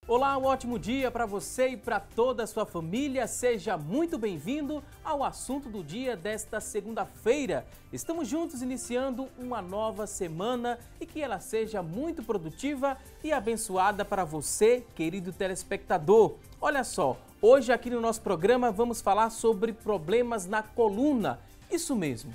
Olá, um ótimo dia para você e para toda a sua família. Seja muito bem-vindo ao assunto do dia desta segunda-feira. Estamos juntos iniciando uma nova semana e que ela seja muito produtiva e abençoada para você, querido telespectador. Olha só, hoje aqui no nosso programa vamos falar sobre problemas na coluna. Isso mesmo.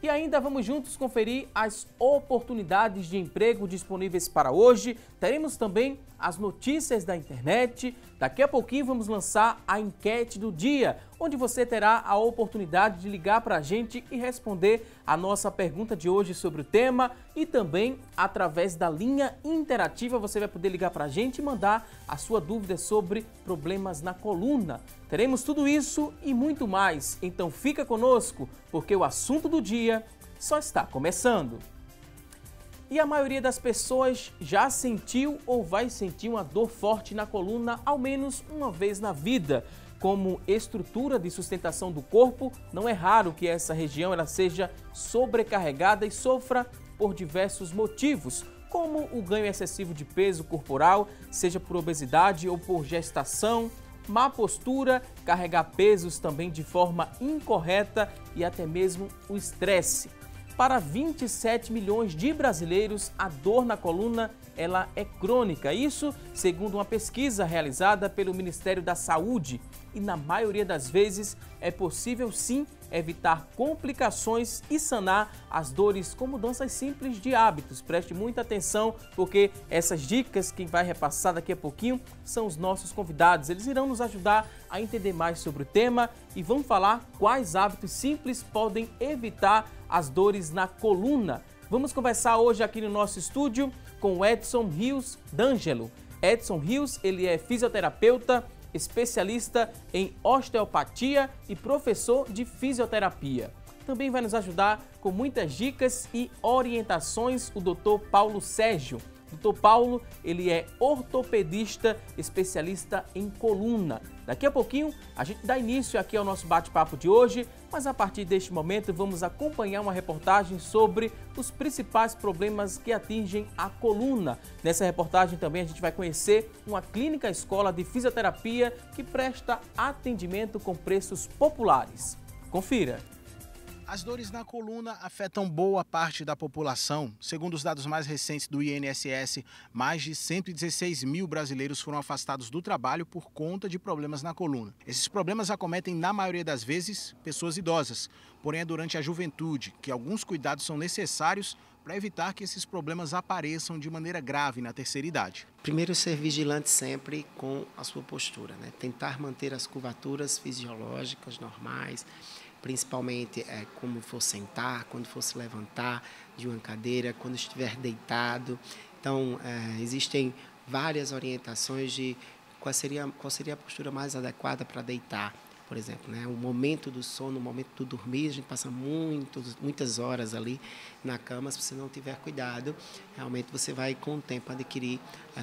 E ainda vamos juntos conferir as oportunidades de emprego disponíveis para hoje. Teremos também as notícias da internet. Daqui a pouquinho vamos lançar a enquete do dia, onde você terá a oportunidade de ligar para a gente e responder a nossa pergunta de hoje sobre o tema. E também, através da linha interativa, você vai poder ligar para a gente e mandar a sua dúvida sobre problemas na coluna. Teremos tudo isso e muito mais. Então fica conosco, porque o assunto do dia só está começando. E a maioria das pessoas já sentiu ou vai sentir uma dor forte na coluna ao menos uma vez na vida. Como estrutura de sustentação do corpo, não é raro que essa região ela seja sobrecarregada e sofra por diversos motivos, como o ganho excessivo de peso corporal, seja por obesidade ou por gestação, má postura, carregar pesos também de forma incorreta e até mesmo o estresse. Para 27 milhões de brasileiros, a dor na coluna ela é crônica. Isso segundo uma pesquisa realizada pelo Ministério da Saúde. E na maioria das vezes é possível sim evitar complicações e sanar as dores com mudanças simples de hábitos. Preste muita atenção, porque essas dicas que vai repassar daqui a pouquinho são os nossos convidados. Eles irão nos ajudar a entender mais sobre o tema e vão falar quais hábitos simples podem evitar as dores na coluna. Vamos conversar hoje aqui no nosso estúdio com o Edson Rios D'Angelo. Edson Rios, ele é fisioterapeuta, especialista em osteopatia e professor de fisioterapia. Também vai nos ajudar com muitas dicas e orientações o Dr. Paulo Sérgio. Dr. Paulo, ele é ortopedista, especialista em coluna. Daqui a pouquinho a gente dá início aqui ao nosso bate-papo de hoje, mas a partir deste momento vamos acompanhar uma reportagem sobre os principais problemas que atingem a coluna. Nessa reportagem também a gente vai conhecer uma clínica escola de fisioterapia que presta atendimento com preços populares. Confira! As dores na coluna afetam boa parte da população. Segundo os dados mais recentes do INSS, mais de 116 mil brasileiros foram afastados do trabalho por conta de problemas na coluna. Esses problemas acometem, na maioria das vezes, pessoas idosas. Porém, é durante a juventude que alguns cuidados são necessários para evitar que esses problemas apareçam de maneira grave na terceira idade. Primeiro, ser vigilante sempre com a sua postura, né? Tentar manter as curvaturas fisiológicas normais, principalmente como for sentar, quando for se levantar de uma cadeira, quando estiver deitado. Então, existem várias orientações de qual seria a postura mais adequada para deitar. Por exemplo, né? O momento do sono, o momento do dormir, a gente passa muitas horas ali na cama. Se você não tiver cuidado, realmente você vai, com o tempo, adquirir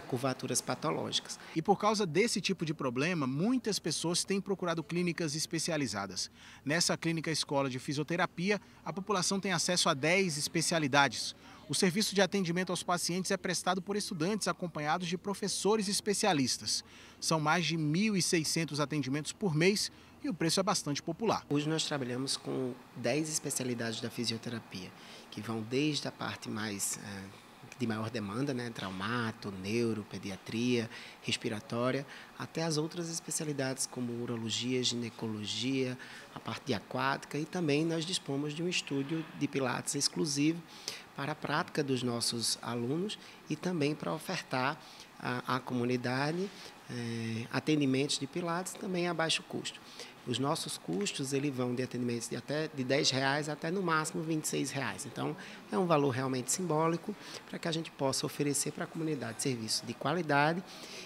curvaturas patológicas. E por causa desse tipo de problema, muitas pessoas têm procurado clínicas especializadas. Nessa clínica escola de fisioterapia, a população tem acesso a 10 especialidades. O serviço de atendimento aos pacientes é prestado por estudantes acompanhados de professores especialistas. São mais de 1.600 atendimentos por mês e o preço é bastante popular. Hoje nós trabalhamos com 10 especialidades da fisioterapia, que vão desde a parte mais de maior demanda, né, traumato, neuro, pediatria, respiratória, até as outras especialidades como urologia, ginecologia, a parte de aquática, e também nós dispomos de um estúdio de pilates exclusivo para a prática dos nossos alunos e também para ofertar à comunidade atendimentos de pilates também a baixo custo. Os nossos custos vão de atendimentos de até de R$10 até no máximo R$26. Então, é um valor realmente simbólico para que a gente possa oferecer para a comunidade serviços de qualidade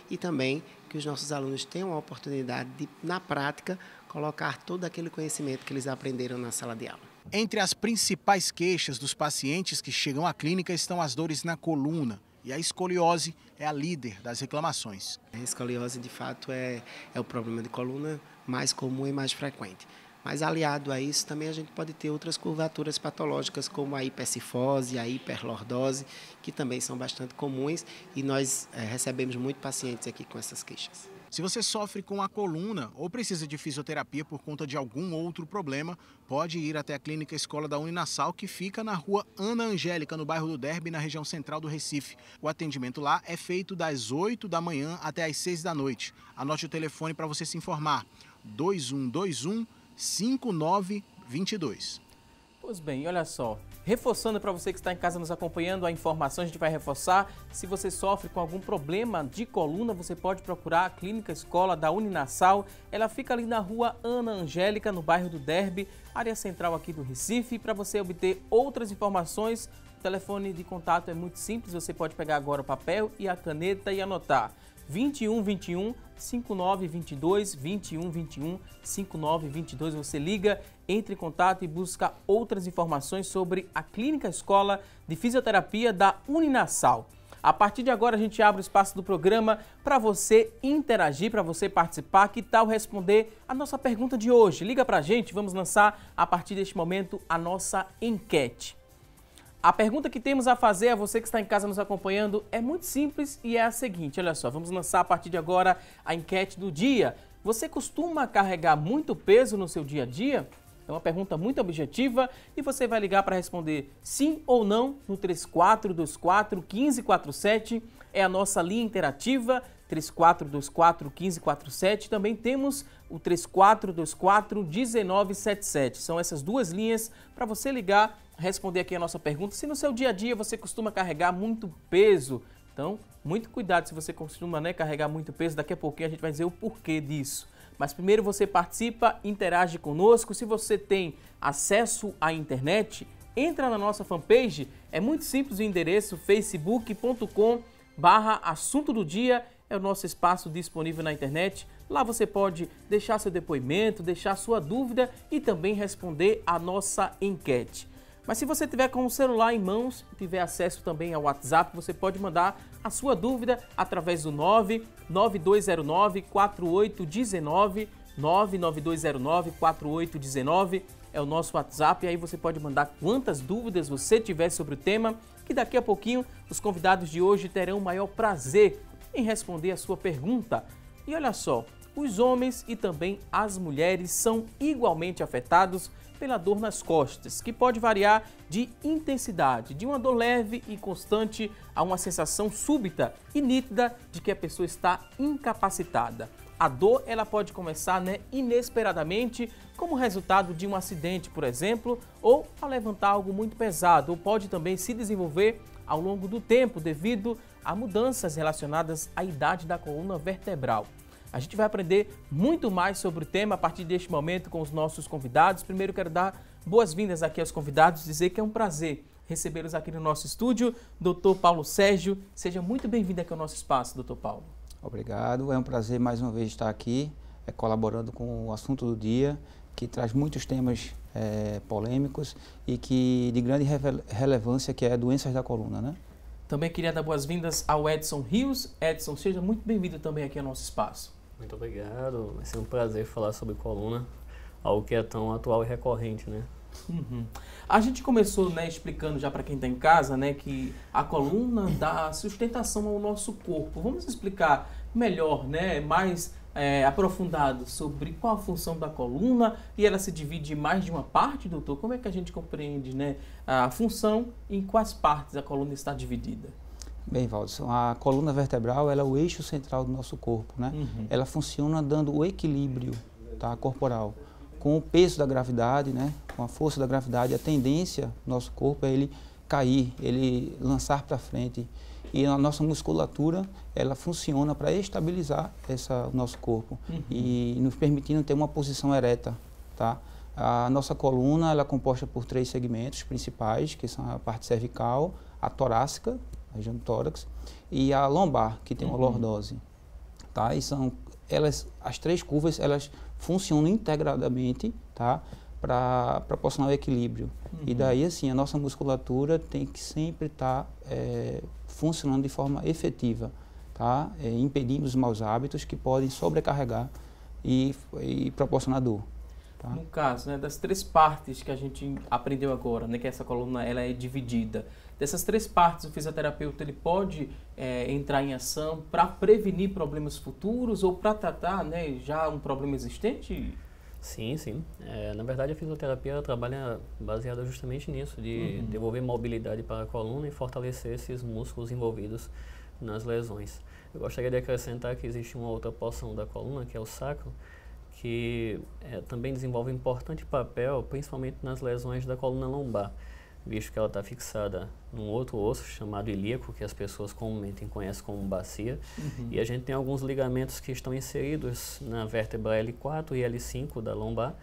e também que os nossos alunos tenham a oportunidade de, na prática, colocar todo aquele conhecimento que eles aprenderam na sala de aula. Entre as principais queixas dos pacientes que chegam à clínica estão as dores na coluna. E a escoliose é a líder das reclamações. A escoliose, de fato, é o problema de coluna mais comum e mais frequente. Mas aliado a isso, também a gente pode ter outras curvaturas patológicas, como a hipercifose, a hiperlordose, que também são bastante comuns e nós recebemos muito pacientes aqui com essas queixas. Se você sofre com a coluna ou precisa de fisioterapia por conta de algum outro problema, pode ir até a Clínica Escola da Uninasal, que fica na rua Ana Angélica, no bairro do Derby, na região central do Recife. O atendimento lá é feito das 8 da manhã até as 6 da noite. Anote o telefone para você se informar: 2121-5922. Pois bem, olha só, reforçando para você que está em casa nos acompanhando a informação, a gente vai reforçar. Se você sofre com algum problema de coluna, você pode procurar a Clínica Escola da Uninasal. Ela fica ali na rua Ana Angélica, no bairro do Derby, área central aqui do Recife. Para você obter outras informações, o telefone de contato é muito simples, você pode pegar agora o papel e a caneta e anotar: 2121-5922, 2121-5922. Você liga, entre em contato e busca outras informações sobre a Clínica Escola de Fisioterapia da Uninasal. A partir de agora a gente abre o espaço do programa para você interagir, para você participar. Que tal responder a nossa pergunta de hoje? Liga para a gente, vamos lançar a partir deste momento a nossa enquete. A pergunta que temos a fazer a você que está em casa nos acompanhando é muito simples e é a seguinte: olha só, vamos lançar a partir de agora a enquete do dia. Você costuma carregar muito peso no seu dia a dia? É uma pergunta muito objetiva e você vai ligar para responder sim ou não no 3424-1547. É a nossa linha interativa, 3424-1547. Também temos o 3424-1977. São essas duas linhas para você ligar, responder aqui a nossa pergunta. Se no seu dia a dia você costuma carregar muito peso, então muito cuidado se você costuma carregar muito peso. Daqui a pouquinho a gente vai dizer o porquê disso. Mas primeiro você participa, interage conosco. Se você tem acesso à internet, entra na nossa fanpage. É muito simples o endereço, facebook.com/assunto do dia. É o nosso espaço disponível na internet. Lá você pode deixar seu depoimento, deixar sua dúvida e também responder a nossa enquete. Mas se você tiver com o celular em mãos, tiver acesso também ao WhatsApp, você pode mandar a sua dúvida através do 99209-4819, 99209-4819, é o nosso WhatsApp. E aí você pode mandar quantas dúvidas você tiver sobre o tema, que daqui a pouquinho os convidados de hoje terão o maior prazer em responder a sua pergunta. E olha só, os homens e também as mulheres são igualmente afetados pela dor nas costas, que pode variar de intensidade, de uma dor leve e constante a uma sensação súbita e nítida de que a pessoa está incapacitada. A dor ela pode começar inesperadamente, como resultado de um acidente, por exemplo, ou ao levantar algo muito pesado, ou pode também se desenvolver ao longo do tempo devido a mudanças relacionadas à idade da coluna vertebral. A gente vai aprender muito mais sobre o tema a partir deste momento com os nossos convidados. Primeiro quero dar boas-vindas aqui aos convidados, dizer que é um prazer recebê-los aqui no nosso estúdio. Dr. Paulo Sérgio, seja muito bem-vindo aqui ao nosso espaço, Dr. Paulo. Obrigado, é um prazer mais uma vez estar aqui, colaborando com o assunto do dia, que traz muitos temas polêmicos e que de grande relevância, que é doenças da coluna, né? Também queria dar boas-vindas ao Edson Rios. Edson, seja muito bem-vindo também aqui ao nosso espaço. Muito obrigado, vai ser um prazer falar sobre coluna, algo que é tão atual e recorrente, né? Uhum. A gente começou explicando já para quem está em casa que a coluna dá sustentação ao nosso corpo. Vamos explicar melhor, mais aprofundado sobre qual a função da coluna, e ela se divide em mais de uma parte, doutor? Como é que a gente compreende a função e em quais partes a coluna está dividida? Bem, Valdson, a coluna vertebral ela é o eixo central do nosso corpo, né? Uhum. Ela funciona dando o equilíbrio, tá, corporal. Com o peso da gravidade, com a força da gravidade, a tendência do nosso corpo é ele cair, ele lançar para frente. E a nossa musculatura, ela funciona para estabilizar o nosso corpo, uhum, e nos permitindo ter uma posição ereta, tá? A nossa coluna ela é composta por 3 segmentos principais, que são a parte cervical, a torácica, a região do tórax, e a lombar, que tem uma lordose, tá? E são as 3 curvas, elas funcionam integradamente, tá? Para proporcionar o equilíbrio. Uhum. E daí, assim, a nossa musculatura tem que sempre estar funcionando de forma efetiva, tá? Impedindo os maus hábitos que podem sobrecarregar e proporcionar dor. Tá? No caso, né, das 3 partes que a gente aprendeu agora, né, que essa coluna ela é dividida, dessas 3 partes o fisioterapeuta ele pode entrar em ação para prevenir problemas futuros ou para tratar, né, já um problema existente? Sim, sim. Na verdade, a fisioterapia ela trabalha baseada justamente nisso, de devolver mobilidade para a coluna e fortalecer esses músculos envolvidos nas lesões. Eu gostaria de acrescentar que existe uma outra porção da coluna, que é o sacro, que também desenvolve um importante papel, principalmente nas lesões da coluna lombar, visto que ela está fixada num outro osso chamado ilíaco, que as pessoas comumente conhecem como bacia, e a gente tem alguns ligamentos que estão inseridos na vértebra L4 e L5 da lombar,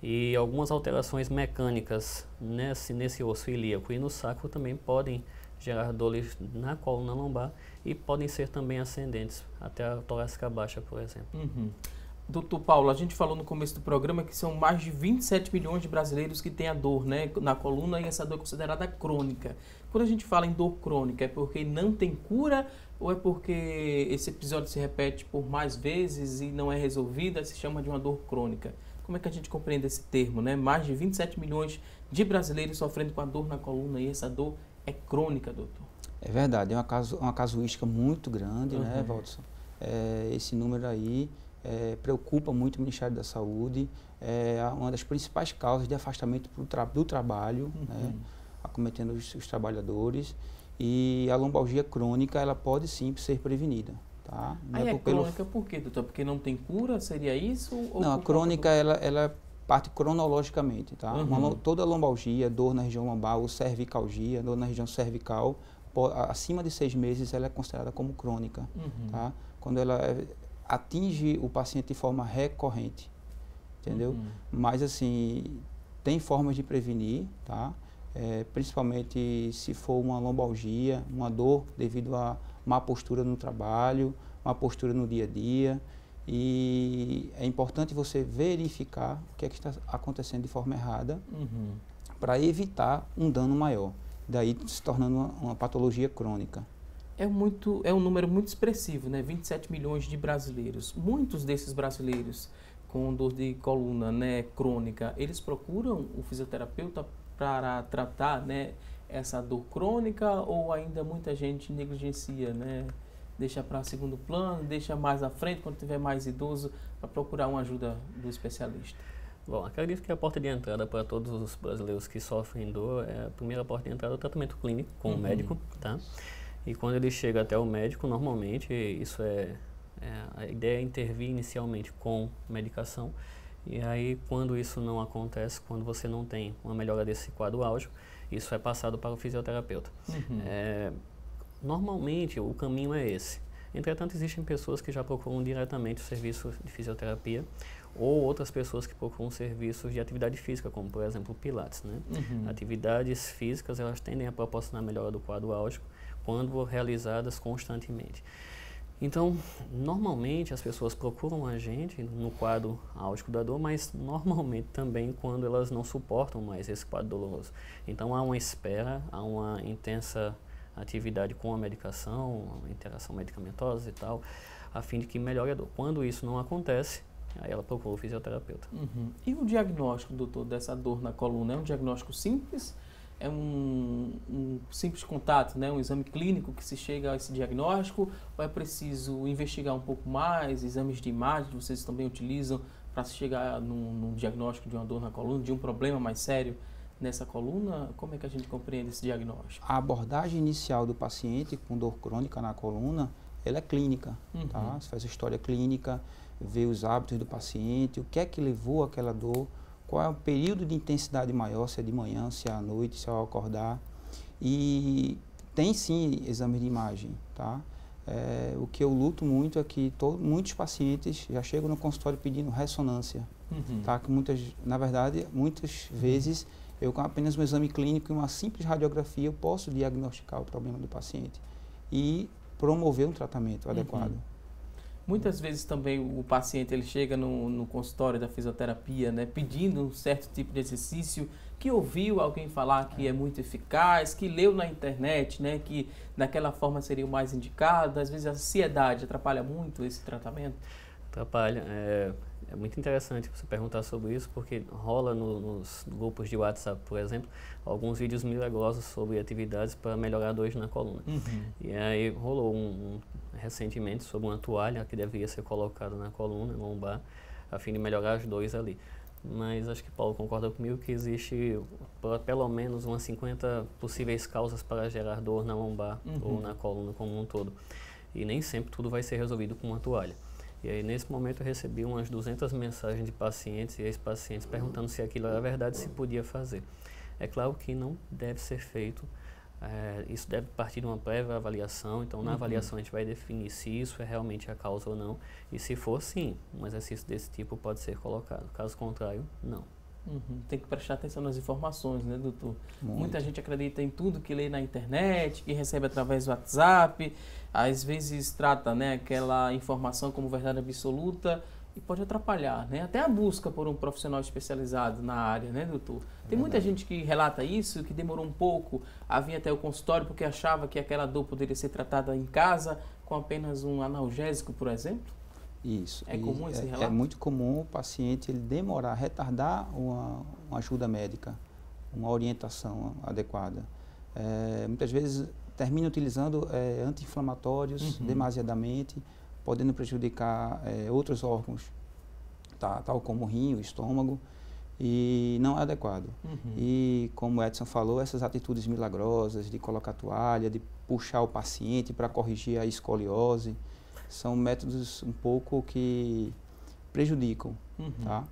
e algumas alterações mecânicas nesse osso ilíaco e no sacro também podem gerar dores na coluna lombar e podem ser também ascendentes, até a torácica baixa, por exemplo. Doutor Paulo, a gente falou no começo do programa que são mais de 27 milhões de brasileiros que têm a dor, né, na coluna, e essa dor é considerada crônica. Quando a gente fala em dor crônica, é porque não tem cura ou é porque esse episódio se repete por mais vezes e não é resolvida, se chama de uma dor crônica? Como é que a gente compreende esse termo, né? Mais de 27 milhões de brasileiros sofrendo com a dor na coluna e essa dor é crônica, doutor? É verdade, é uma casuística muito grande, né, Waldson? Esse número aí preocupa muito o Ministério da Saúde, é uma das principais causas de afastamento do trabalho, né, acometendo os trabalhadores, e a lombalgia crônica, ela pode sim ser prevenida. Tá? Aí é crônica por quê, doutor? Porque não tem cura, seria isso? Ou não, a crônica, ela parte cronologicamente, tá? Toda lombalgia, dor na região lombar, ou cervicalgia, dor na região cervical, acima de 6 meses, ela é considerada como crônica, tá? Quando ela atinge o paciente de forma recorrente, entendeu? Mas, assim, tem formas de prevenir, tá? Principalmente se for uma lombalgia, uma dor devido a má postura no trabalho, má postura no dia a dia, e é importante você verificar o que é que está acontecendo de forma errada para evitar um dano maior, daí se tornando uma patologia crônica. É um número muito expressivo, né? 27 milhões de brasileiros. Muitos desses brasileiros com dor de coluna, né, crônica, eles procuram o fisioterapeuta para tratar, né, essa dor crônica, ou ainda muita gente negligencia, né? Deixa para segundo plano, deixa mais à frente, quando tiver mais idoso, para procurar uma ajuda do especialista? Bom, acredito que a porta de entrada para todos os brasileiros que sofrem dor, a primeira porta de entrada é o tratamento clínico com o médico, tá? E quando ele chega até o médico, normalmente, isso a ideia é intervir inicialmente com medicação, e aí quando isso não acontece, quando você não tem uma melhora desse quadro álgico, isso é passado para o fisioterapeuta. Normalmente o caminho é esse. Entretanto, existem pessoas que já procuram diretamente o serviço de fisioterapia ou outras pessoas que procuram serviços de atividade física, como por exemplo o Pilates, né? Atividades físicas, elas tendem a proporcionar melhora do quadro álgico quando realizadas constantemente. Então, normalmente as pessoas procuram a gente no quadro álgico da dor, mas normalmente também quando elas não suportam mais esse quadro doloroso. Então há uma espera, há uma intensa atividade com a medicação, interação medicamentosa e tal, a fim de que melhore a dor. Quando isso não acontece, aí ela procura o fisioterapeuta. E o diagnóstico, doutor, dessa dor na coluna, é um diagnóstico simples? É um simples contato, né? Um exame clínico que se chega a esse diagnóstico? Ou é preciso investigar um pouco mais, exames de imagem vocês também utilizam para se chegar num diagnóstico de uma dor na coluna, de um problema mais sério nessa coluna? Como é que a gente compreende esse diagnóstico? A abordagem inicial do paciente com dor crônica na coluna, ela é clínica, tá? Você faz a história clínica, vê os hábitos do paciente, o que é que levou àquela dor, qual é o período de intensidade maior, se é de manhã, se é à noite, se é ao acordar. E tem sim exame de imagem, tá? O que eu luto muito é que muitos pacientes já chegam no consultório pedindo ressonância, tá? Que na verdade, muitas vezes, eu com apenas um exame clínico e uma simples radiografia, eu posso diagnosticar o problema do paciente e promover um tratamento adequado. Muitas vezes também o paciente ele chega no consultório da fisioterapia, né, pedindo um certo tipo de exercício que ouviu alguém falar que é muito eficaz, que leu na internet, né, que daquela forma seria o mais indicado. Às vezes a ansiedade atrapalha muito esse tratamento. Atrapalha. É muito interessante você perguntar sobre isso, porque rola nos grupos de WhatsApp, por exemplo, alguns vídeos milagrosos sobre atividades para melhorar dores na coluna. E aí rolou recentemente sobre uma toalha que deveria ser colocada na coluna lombar, a fim de melhorar as dores ali. Mas acho que Paulo concorda comigo que existe pelo menos umas 50 possíveis causas para gerar dor na lombar ou na coluna como um todo. E nem sempre tudo vai ser resolvido com uma toalha. E aí, nesse momento, eu recebi umas 200 mensagens de pacientes e ex-pacientes perguntando se aquilo era verdade, se podia fazer. É claro que não deve ser feito, isso deve partir de uma prévia avaliação, então na avaliação a gente vai definir se isso é realmente a causa ou não, e se for, sim, um exercício desse tipo pode ser colocado, caso contrário, não. Tem que prestar atenção nas informações, né, doutor? Muita gente acredita em tudo que lê na internet, que recebe através do WhatsApp, às vezes trata, né, aquela informação como verdade absoluta e pode atrapalhar, né? Até a busca por um profissional especializado na área, né, doutor? Tem muita gente que relata isso, que demorou um pouco a vir até o consultório porque achava que aquela dor poderia ser tratada em casa com apenas um analgésico, por exemplo? Isso. É comum esse relato? É muito comum o paciente ele demorar, retardar uma ajuda médica, uma orientação adequada. Muitas vezes termina utilizando anti-inflamatórios demasiadamente, podendo prejudicar outros órgãos, tal como o rim, o estômago, e não é adequado. E como o Edson falou, essas atitudes milagrosas de colocar toalha, de puxar o paciente para corrigir a escoliose, são métodos um pouco que prejudicam, tá?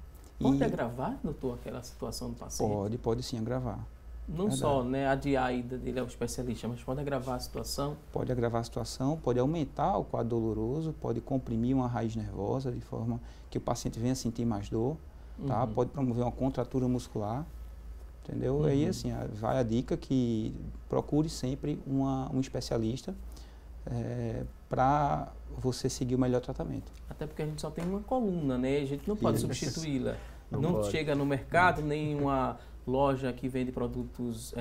Pode agravar, doutor, aquela situação do paciente? Pode sim agravar. Não só, né, adiar a ida dele ao especialista, mas pode agravar a situação? Pode agravar a situação, pode aumentar o quadro doloroso, pode comprimir uma raiz nervosa de forma que o paciente venha sentir mais dor, tá? Pode promover uma contratura muscular, entendeu? Aí, assim, vai a dica que procure sempre um especialista para você seguir o melhor tratamento. Até porque a gente só tem uma coluna, né? A gente não pode substituí-la. Não pode. Chega no mercado, nem uma loja que vende produtos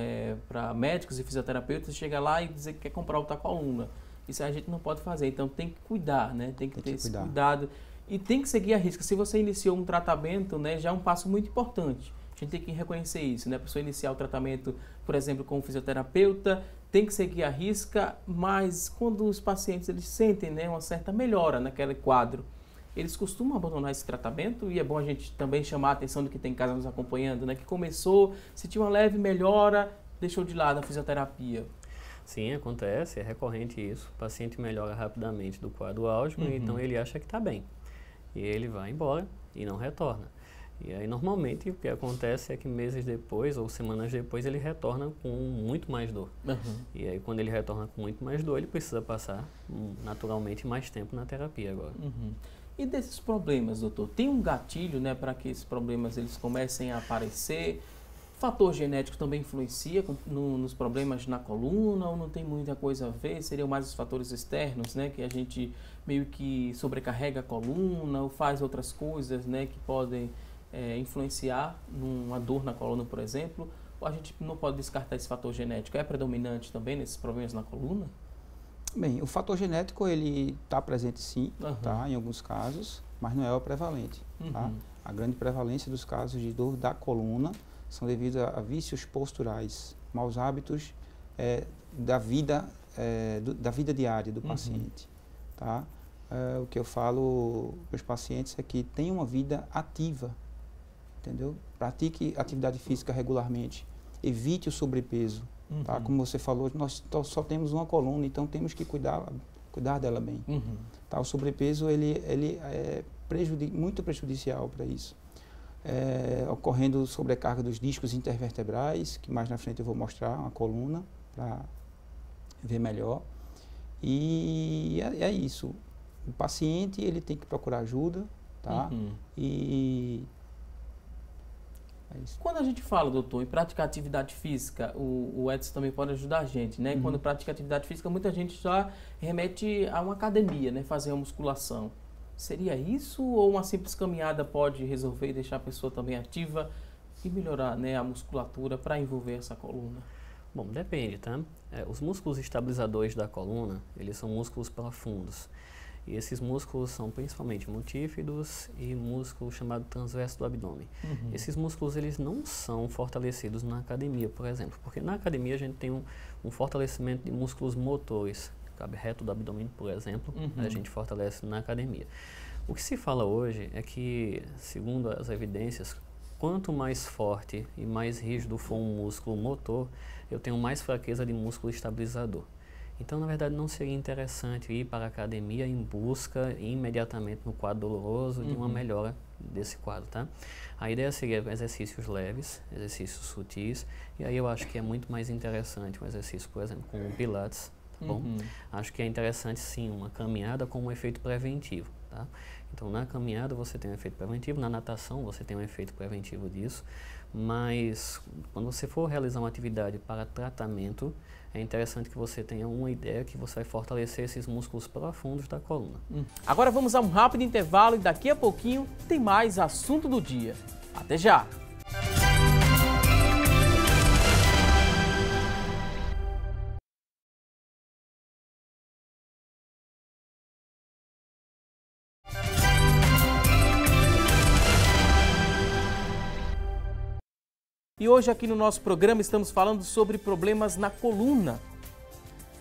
para médicos e fisioterapeutas, chega lá e dizer que quer comprar outra coluna. Isso a gente não pode fazer, então tem que cuidar, né? Tem que ter esse cuidado e tem que seguir a risca. Se você iniciou um tratamento, né, já é um passo muito importante. A gente tem que reconhecer isso, né? A pessoa iniciar o tratamento, por exemplo, com um fisioterapeuta, tem que seguir a risca, mas quando os pacientes eles sentem, né, uma certa melhora naquele quadro, eles costumam abandonar esse tratamento, e é bom a gente também chamar a atenção do que tem em casa nos acompanhando, né, que começou, sentiu uma leve melhora, deixou de lado a fisioterapia. Sim, acontece, é recorrente isso. O paciente melhora rapidamente do quadro álgico, então ele acha que está bem. E ele vai embora e não retorna. E aí, normalmente, o que acontece é que meses depois ou semanas depois ele retorna com muito mais dor. E aí, quando ele retorna com muito mais dor, ele precisa passar naturalmente mais tempo na terapia agora. E desses problemas, doutor, tem um gatilho, né, para que esses problemas eles comecem a aparecer? O fator genético também influencia nos problemas na coluna ou não tem muita coisa a ver? Seriam mais os fatores externos, né, que a gente meio que sobrecarrega a coluna ou faz outras coisas, né, que podem influenciar numa dor na coluna, por exemplo? Ou a gente não pode descartar esse fator genético? É predominante também nesses problemas na coluna? Bem, o fator genético ele está presente sim, tá, em alguns casos, mas não é o prevalente. Tá? A grande prevalência dos casos de dor da coluna são devido a vícios posturais, maus hábitos da vida diária do paciente. Tá? O que eu falo para os pacientes é que tenha uma vida ativa, entendeu? Pratique atividade física regularmente, evite o sobrepeso. Tá? Como você falou, nós só temos uma coluna, então temos que cuidar dela bem. Tá? O sobrepeso ele é muito prejudicial para isso. Ocorrendo sobrecarga dos discos intervertebrais, que mais na frente eu vou mostrar uma coluna para ver melhor. E é isso. O paciente ele tem que procurar ajuda, tá? E é isso. Quando a gente fala, doutor, em praticar atividade física, o Edson também pode ajudar a gente, né? Quando pratica atividade física, muita gente já remete a uma academia, né? Fazer uma musculação. Seria isso ou uma simples caminhada pode resolver e deixar a pessoa também ativa e melhorar, né, a musculatura para envolver essa coluna? Bom, depende, tá? Os músculos estabilizadores da coluna, eles são músculos profundos. E esses músculos são principalmente multífidos e músculo chamado transverso do abdômen. Esses músculos eles não são fortalecidos na academia, por exemplo, porque na academia a gente tem um fortalecimento de músculos motores, cabe reto do abdômen, por exemplo, a gente fortalece na academia. O que se fala hoje é que, segundo as evidências, quanto mais forte e mais rígido for um músculo motor, eu tenho mais fraqueza de músculo estabilizador. Então, na verdade, não seria interessante ir para a academia em busca imediatamente no quadro doloroso de uma melhora desse quadro, tá? A ideia seria exercícios leves, exercícios sutis, e aí eu acho que é muito mais interessante um exercício, por exemplo, com o Pilates, tá bom? Acho que é interessante, sim, uma caminhada com um efeito preventivo, tá? Então, na caminhada você tem um efeito preventivo, na natação você tem um efeito preventivo disso, mas quando você for realizar uma atividade para tratamento, é interessante que você tenha uma ideia que você vai fortalecer esses músculos profundos da coluna. Agora vamos a um rápido intervalo e daqui a pouquinho tem mais assunto do dia. Até já! E hoje aqui no nosso programa estamos falando sobre problemas na coluna.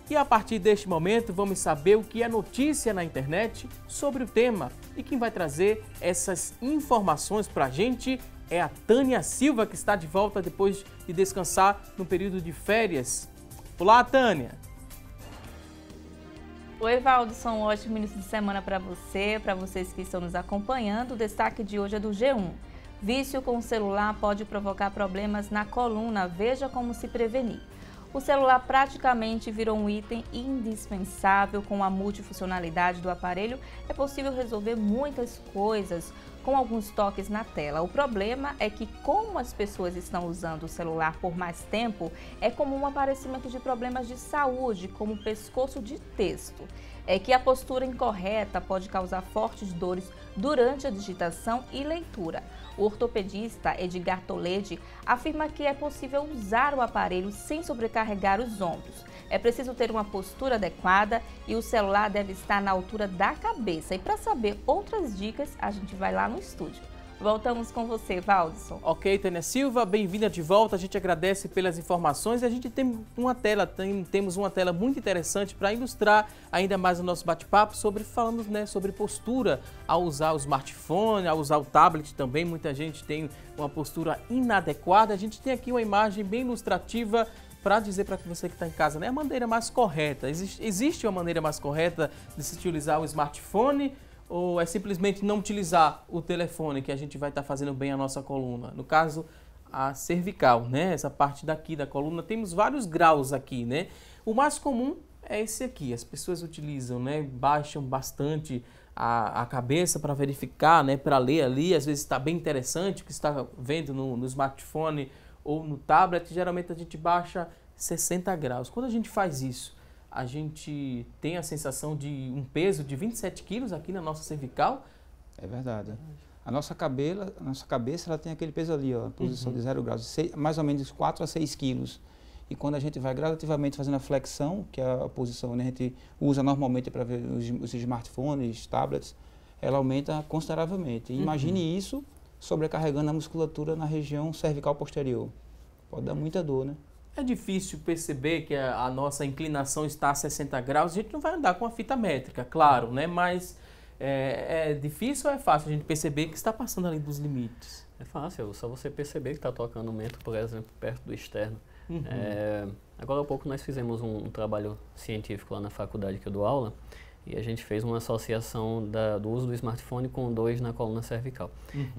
E a partir deste momento vamos saber o que é notícia na internet sobre o tema. E quem vai trazer essas informações para a gente é a Tânia Silva, que está de volta depois de descansar no período de férias. Olá, Tânia! Oi, Valdson, um ótimo início de semana para vocês que estão nos acompanhando. O destaque de hoje é do G1. Vício com o celular pode provocar problemas na coluna, veja como se prevenir. O celular praticamente virou um item indispensável. Com a multifuncionalidade do aparelho, é possível resolver muitas coisas com alguns toques na tela. O problema é que, como as pessoas estão usando o celular por mais tempo, é comum o aparecimento de problemas de saúde, como pescoço de texto. É que a postura incorreta pode causar fortes dores durante a digitação e leitura. O ortopedista Edgar Toledi afirma que é possível usar o aparelho sem sobrecarregar os ombros. É preciso ter uma postura adequada e o celular deve estar na altura da cabeça. E para saber outras dicas, a gente vai lá no estúdio. Voltamos com você, Valdson. Ok, Tânia Silva, bem-vinda de volta. A gente agradece pelas informações e a gente tem uma tela, temos uma tela muito interessante para ilustrar ainda mais o nosso bate-papo falando, né, sobre postura ao usar o smartphone, ao usar o tablet também. Muita gente tem uma postura inadequada. A gente tem aqui uma imagem bem ilustrativa para dizer para você que está em casa, né, a maneira mais correta. Existe uma maneira mais correta de se utilizar o smartphone? Ou é simplesmente não utilizar o telefone que a gente vai estar fazendo bem a nossa coluna? No caso, a cervical, né? Essa parte daqui da coluna, temos vários graus aqui, né? O mais comum é esse aqui, as pessoas utilizam, né? Baixam bastante a cabeça para verificar, né? Para ler ali, às vezes está bem interessante o que está vendo no smartphone ou no tablet, geralmente a gente baixa 60 graus. Quando a gente faz isso, a gente tem a sensação de um peso de 27 quilos aqui na nossa cervical. É verdade. A nossa cabeça ela tem aquele peso ali, ó, posição de 0 graus, mais ou menos 4 a 6 quilos. E quando a gente vai gradativamente fazendo a flexão, que é a posição onde a gente usa normalmente para ver os smartphones, tablets, ela aumenta consideravelmente. E imagine isso sobrecarregando a musculatura na região cervical posterior. Pode dar muita dor, né? É difícil perceber que a nossa inclinação está a 60 graus. A gente não vai andar com a fita métrica, claro, né? Mas é difícil ou é fácil a gente perceber que está passando ali dos limites? É fácil, só você perceber que está tocando o mento, por exemplo, perto do externo. Agora há pouco nós fizemos um trabalho científico lá na faculdade que eu dou aula e a gente fez uma associação do uso do smartphone com dores na coluna cervical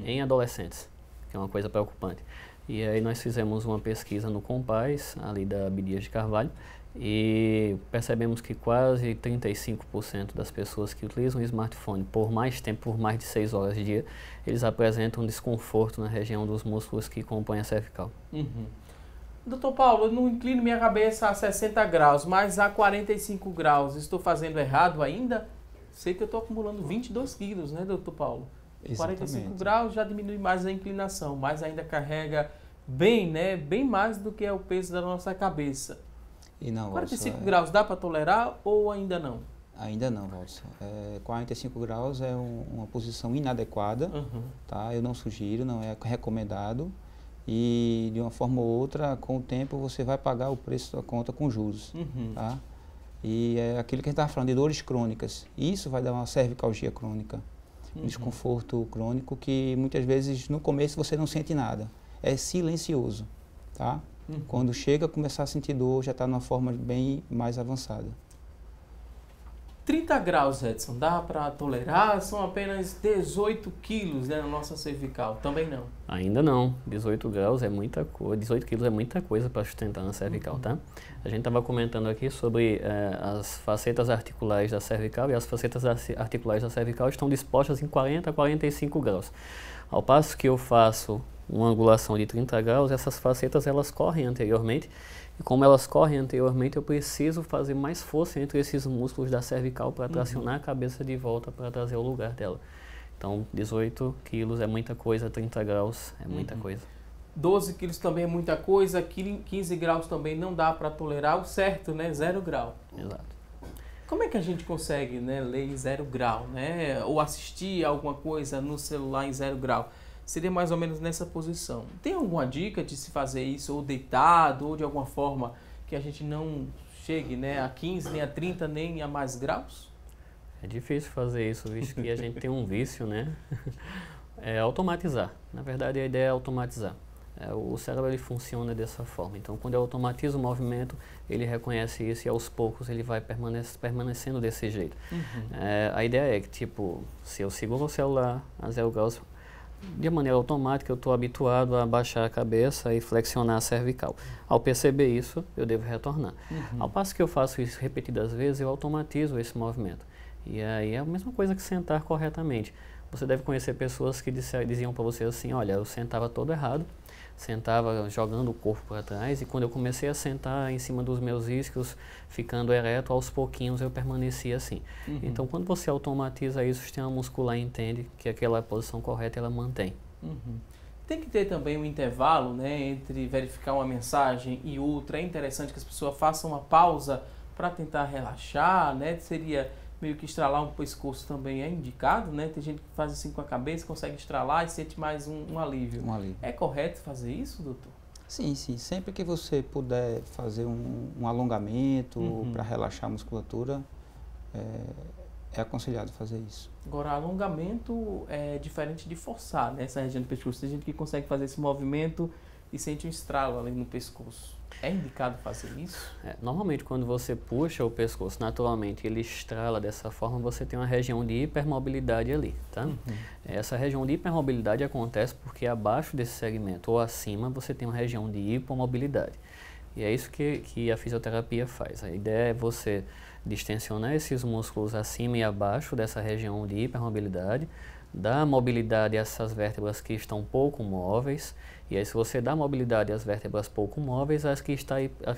em adolescentes, que é uma coisa preocupante. E aí nós fizemos uma pesquisa no Compaz, ali da Abdias de Carvalho, e percebemos que quase 35% das pessoas que utilizam o smartphone por mais tempo, por mais de 6 horas de dia, eles apresentam desconforto na região dos músculos que compõem a cervical. Doutor Paulo, eu não inclino minha cabeça a 60 graus, mas a 45 graus. Estou fazendo errado ainda? Sei que eu estou acumulando 22 quilos, né, doutor Paulo? Exatamente. 45 graus já diminui mais a inclinação, mas ainda carrega bem, né? Bem mais do que é o peso da nossa cabeça. E não, 45 graus dá para tolerar ou ainda não? Ainda não, Walter. 45 graus é uma posição inadequada, tá? Eu não sugiro, não é recomendado. E de uma forma ou outra, com o tempo, você vai pagar o preço da conta com juros, tá? E é aquilo que a gente estava falando de dores crônicas. Isso vai dar uma cervicalgia crônica, um desconforto crônico que muitas vezes no começo você não sente nada. É silencioso, tá? Quando chega a começar a sentir dor, já está numa forma bem mais avançada. 30 graus, Edson, dá para tolerar? São apenas 18 quilos, né, na nossa cervical. Também não? Ainda não. 18 graus é muita coisa. 18 quilos é muita coisa para sustentar na cervical, tá? A gente estava comentando aqui sobre as facetas articulares da cervical, e as facetas articulares da cervical estão dispostas em 40 a 45 graus. Ao passo que eu faço uma angulação de 30 graus, essas facetas elas correm anteriormente. E como elas correm anteriormente, eu preciso fazer mais força entre esses músculos da cervical para tracionar a cabeça de volta para trazer o lugar dela. Então, 18 quilos é muita coisa, 30 graus é muita coisa. 12 quilos também é muita coisa, 15 graus também não dá para tolerar. O certo, né? 0 grau. Exato. Como é que a gente consegue, né, ler em 0 grau, né? Ou assistir alguma coisa no celular em 0 grau? Seria mais ou menos nessa posição. Tem alguma dica de se fazer isso ou deitado ou de alguma forma que a gente não chegue, né, a 15, nem a 30, nem a mais graus? É difícil fazer isso, visto que a gente tem um vício, né? É automatizar. Na verdade, a ideia é automatizar. O cérebro ele funciona dessa forma. Então, quando eu automatizo o movimento, ele reconhece isso e aos poucos ele vai permanecendo desse jeito. A ideia é que, tipo, se eu seguro o celular a 0 graus, de maneira automática, eu estou habituado a baixar a cabeça e flexionar a cervical. Ao perceber isso, eu devo retornar. Ao passo que eu faço isso repetidas vezes, eu automatizo esse movimento. E aí é a mesma coisa que sentar corretamente. Você deve conhecer pessoas que diziam para você assim, olha, eu sentava todo errado, sentava jogando o corpo para trás, e quando eu comecei a sentar em cima dos meus isquios, ficando ereto, aos pouquinhos eu permanecia assim. Então, quando você automatiza isso, o sistema muscular entende que aquela posição correta ela mantém. Tem que ter também um intervalo, né, entre verificar uma mensagem e outra. É interessante que as pessoas façam uma pausa para tentar relaxar, né? Seria meio que estralar um pescoço também é indicado, né? Tem gente que faz assim com a cabeça, consegue estralar e sente mais um alívio. alívio. É correto fazer isso, doutor? Sim, sim. Sempre que você puder fazer um alongamento para relaxar a musculatura, é aconselhado fazer isso. Agora, alongamento é diferente de forçar, né? Essa região do pescoço. Tem gente que consegue fazer esse movimento e sente um estralo ali no pescoço. É indicado fazer isso? Normalmente, quando você puxa o pescoço, naturalmente ele estrala dessa forma, você tem uma região de hipermobilidade ali, tá? Essa região de hipermobilidade acontece porque abaixo desse segmento ou acima você tem uma região de hipomobilidade. E é isso que a fisioterapia faz. A ideia é você distensionar esses músculos acima e abaixo dessa região de hipermobilidade, dar mobilidade a essas vértebras que estão pouco móveis, e aí se você dá mobilidade às vértebras pouco móveis, as que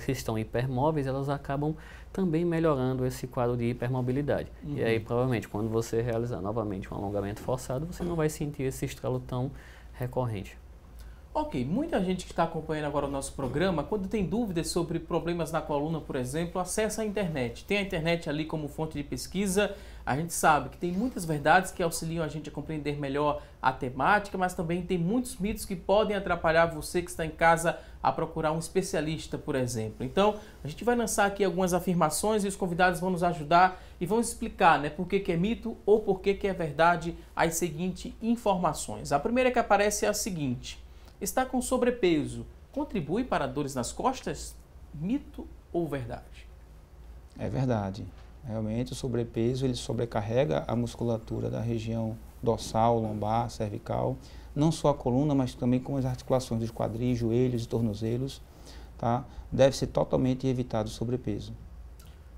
estão hipermóveis, elas acabam também melhorando esse quadro de hipermobilidade. E aí provavelmente quando você realizar novamente um alongamento forçado, você não vai sentir esse estralo tão recorrente. Ok, muita gente que está acompanhando agora o nosso programa, quando tem dúvidas sobre problemas na coluna, por exemplo, acessa a internet. Tem a internet ali como fonte de pesquisa. A gente sabe que tem muitas verdades que auxiliam a gente a compreender melhor a temática, mas também tem muitos mitos que podem atrapalhar você que está em casa a procurar um especialista, por exemplo. Então, a gente vai lançar aqui algumas afirmações e os convidados vão nos ajudar e vão explicar, né, por que é mito ou por que é verdade as seguintes informações. A primeira que aparece é a seguinte: está com sobrepeso contribui para dores nas costas? Mito ou verdade? É verdade. Realmente o sobrepeso ele sobrecarrega a musculatura da região dorsal, lombar, cervical, não só a coluna, mas também com as articulações dos quadris, joelhos e tornozelos, tá? Deve ser totalmente evitado o sobrepeso.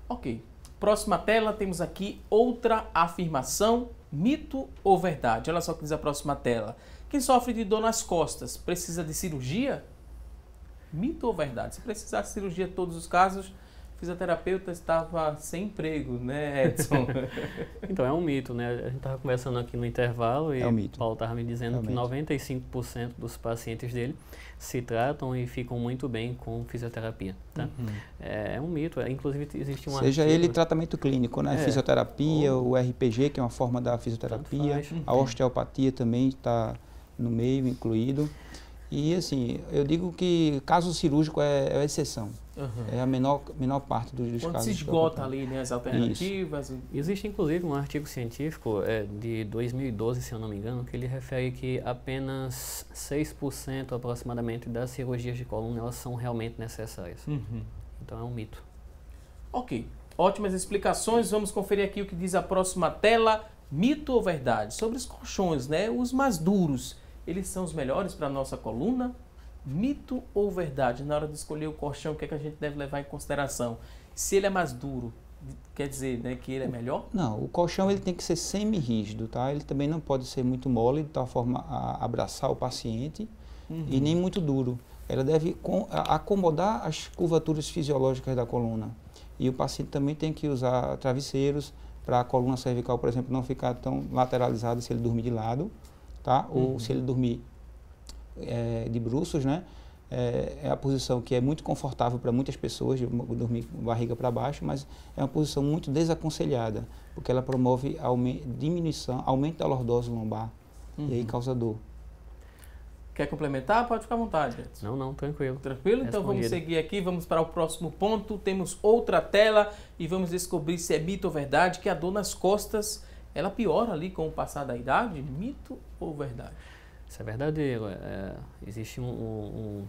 Ok. Próxima tela, temos aqui outra afirmação, mito ou verdade? Olha só o que diz a próxima tela. Quem sofre de dor nas costas precisa de cirurgia? Mito ou verdade? Se precisar de cirurgia em todos os casos, fisioterapeuta estava sem emprego, né, Edson? Então, é um mito, né? A gente estava conversando aqui no intervalo e o Paulo estava me dizendo que 95% dos pacientes dele se tratam e ficam muito bem com fisioterapia, tá? É um mito, inclusive existe um Seja artigo... ele tratamento clínico, né? Fisioterapia, o RPG, que é uma forma da fisioterapia, a osteopatia também está no meio, incluído. E assim, eu digo que caso cirúrgico é a exceção. É a menor parte dos casos. Quando se esgota ali, né, as alternativas. Isso. Existe inclusive um artigo científico de 2012, se eu não me engano, que ele refere que apenas 6% aproximadamente das cirurgias de coluna elas são realmente necessárias. Então é um mito. Ok, ótimas explicações. Vamos conferir aqui o que diz a próxima tela. Mito ou verdade? Sobre os colchões, né, os mais duros. Eles são os melhores para a nossa coluna? Mito ou verdade? Na hora de escolher o colchão, o que é que a gente deve levar em consideração? Se ele é mais duro, quer dizer, né, que ele é melhor? Não, o colchão ele tem que ser semi-rígido, tá? Ele também não pode ser muito mole, de tal forma a abraçar o paciente, e nem muito duro. Ela deve acomodar as curvaturas fisiológicas da coluna. E o paciente também tem que usar travesseiros para a coluna cervical, por exemplo, não ficar tão lateralizada se ele dormir de lado. Tá? Ou se ele dormir de bruços, né? É a posição que é muito confortável para muitas pessoas, de dormir com barriga para baixo, mas é uma posição muito desaconselhada, porque ela promove aumento da lordose lombar e aí causa dor. Quer complementar? Pode ficar à vontade, Edson. Não, tranquilo. Tranquilo? Então vamos seguir aqui, vamos para o próximo ponto. Temos outra tela e vamos descobrir se é mito ou verdade que a dor nas costas ela piora ali com o passar da idade? Mito ou verdade? Isso é verdadeiro. Existe um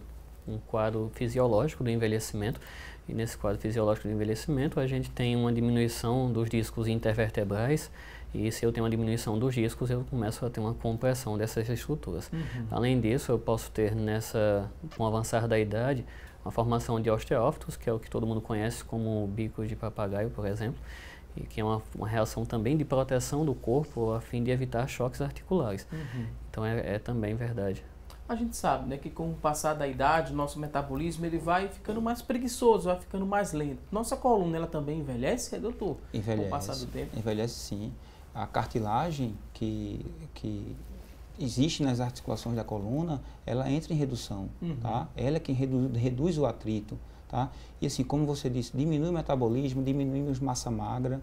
quadro fisiológico do envelhecimento, e nesse quadro fisiológico do envelhecimento a gente tem uma diminuição dos discos intervertebrais, e se eu tenho uma diminuição dos discos, eu começo a ter uma compressão dessas estruturas. Além disso, eu posso ter, com o avançar da idade, uma formação de osteófitos, que é o que todo mundo conhece como bico de papagaio, por exemplo, e que é uma reação também de proteção do corpo a fim de evitar choques articulares. Então é também verdade. A gente sabe, né, que com o passar da idade, nosso metabolismo ele vai ficando mais preguiçoso, vai ficando mais lento. Nossa coluna ela também envelhece, doutor? Envelhece. Com o passar do tempo? Envelhece sim. A cartilagem que existe nas articulações da coluna, ela entra em redução, tá? Ela é quem reduz o atrito. Tá? E assim, como você disse, diminui o metabolismo, diminuímos massa magra.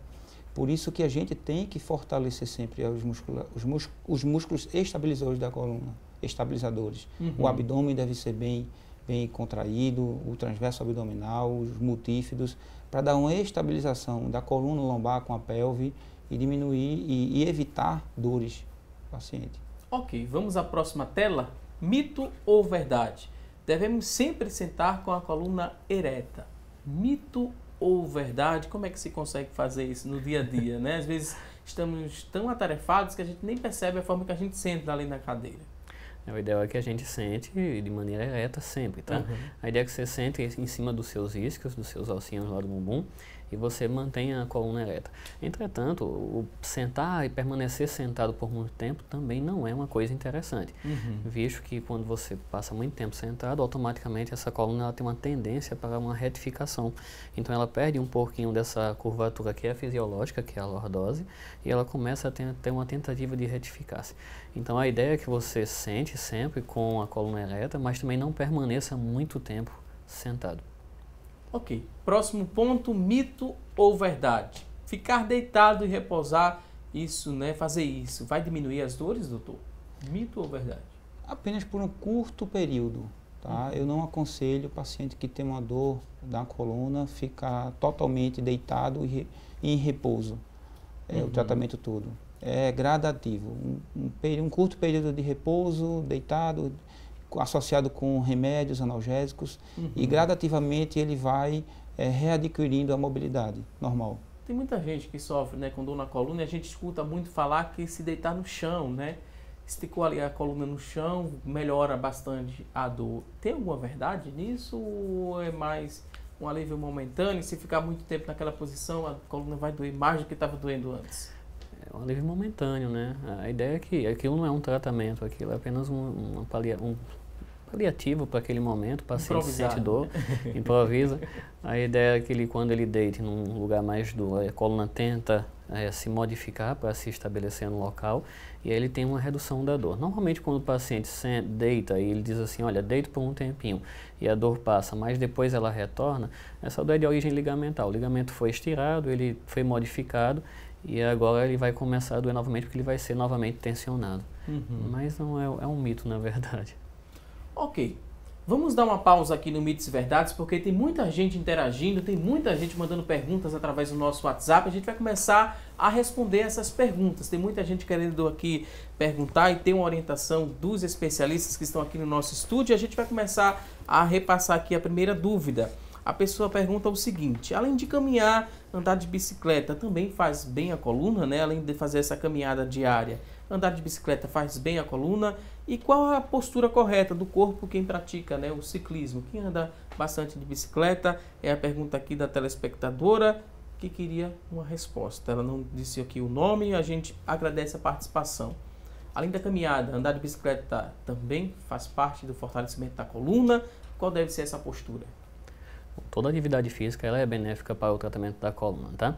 Por isso que a gente tem que fortalecer sempre os músculos estabilizadores da coluna, estabilizadores. O abdômen deve ser bem contraído, o transverso abdominal, os multífidos, para dar uma estabilização da coluna lombar com a pelve e diminuir e evitar dores do paciente. Ok, vamos à próxima tela. Mito ou verdade? Devemos sempre sentar com a coluna ereta. Mito ou verdade? Como é que se consegue fazer isso no dia a dia, né? Às vezes estamos tão atarefados que a gente nem percebe a forma que a gente senta ali na cadeira. O ideal é que a gente sente de maneira ereta sempre, tá? A ideia é que você sente em cima dos seus isquios, dos seus ossinhos lá do bumbum, e você mantenha a coluna ereta. Entretanto, o sentar e permanecer sentado por muito tempo também não é uma coisa interessante, visto que quando você passa muito tempo sentado, automaticamente essa coluna ela tem uma tendência para uma retificação. Então ela perde um pouquinho dessa curvatura que é fisiológica, que é a lordose, e ela começa a ter uma tentativa de retificar-se. Então a ideia é que você sente sempre com a coluna ereta, mas também não permaneça muito tempo sentado. Ok. Próximo ponto, mito ou verdade? Ficar deitado e repousar, isso, né? Fazer isso, vai diminuir as dores, doutor? Mito ou verdade? Apenas por um curto período, tá? Eu não aconselho o paciente que tem uma dor da coluna ficar totalmente deitado e em repouso. O tratamento todo. É gradativo. Um curto período de repouso, deitado, associado com remédios analgésicos, e gradativamente ele vai readquirindo a mobilidade normal. Tem muita gente que sofre, né, com dor na coluna, e a gente escuta muito falar que se deitar no chão, né, esticou ali a coluna no chão, melhora bastante a dor. Tem alguma verdade nisso ou é mais um alívio momentâneo? Se ficar muito tempo naquela posição, a coluna vai doer mais do que estava doendo antes? É um alívio momentâneo, né? A ideia é que aquilo não é um tratamento, aquilo é apenas paliativo para aquele momento, o paciente sente Improvisado, dor, improvisa. A ideia é que ele, quando ele deite num lugar mais duro, a coluna tenta se modificar para se estabelecer no local e aí ele tem uma redução da dor. Normalmente quando o paciente deita e ele diz assim, olha, deito por um tempinho e a dor passa, mas depois ela retorna, essa dor é de origem ligamentar. O ligamento foi estirado, ele foi modificado e agora ele vai começar a doer novamente porque ele vai ser novamente tensionado. Mas não é um mito, na verdade. Ok. Vamos dar uma pausa aqui no Mitos e Verdades, porque tem muita gente interagindo, tem muita gente mandando perguntas através do nosso WhatsApp. A gente vai começar a responder essas perguntas. Tem muita gente querendo aqui perguntar e tem uma orientação dos especialistas que estão aqui no nosso estúdio. A gente vai começar a repassar aqui a primeira dúvida. A pessoa pergunta o seguinte: além de caminhar, andar de bicicleta também faz bem a coluna, né? Além de fazer essa caminhada diária, andar de bicicleta faz bem a coluna? E qual a postura correta do corpo quem pratica, né, o ciclismo? Quem anda bastante de bicicleta? É a pergunta aqui da telespectadora que queria uma resposta. Ela não disse aqui o nome, a gente agradece a participação. Além da caminhada, andar de bicicleta também faz parte do fortalecimento da coluna? Qual deve ser essa postura? Toda atividade física ela é benéfica para o tratamento da coluna, tá?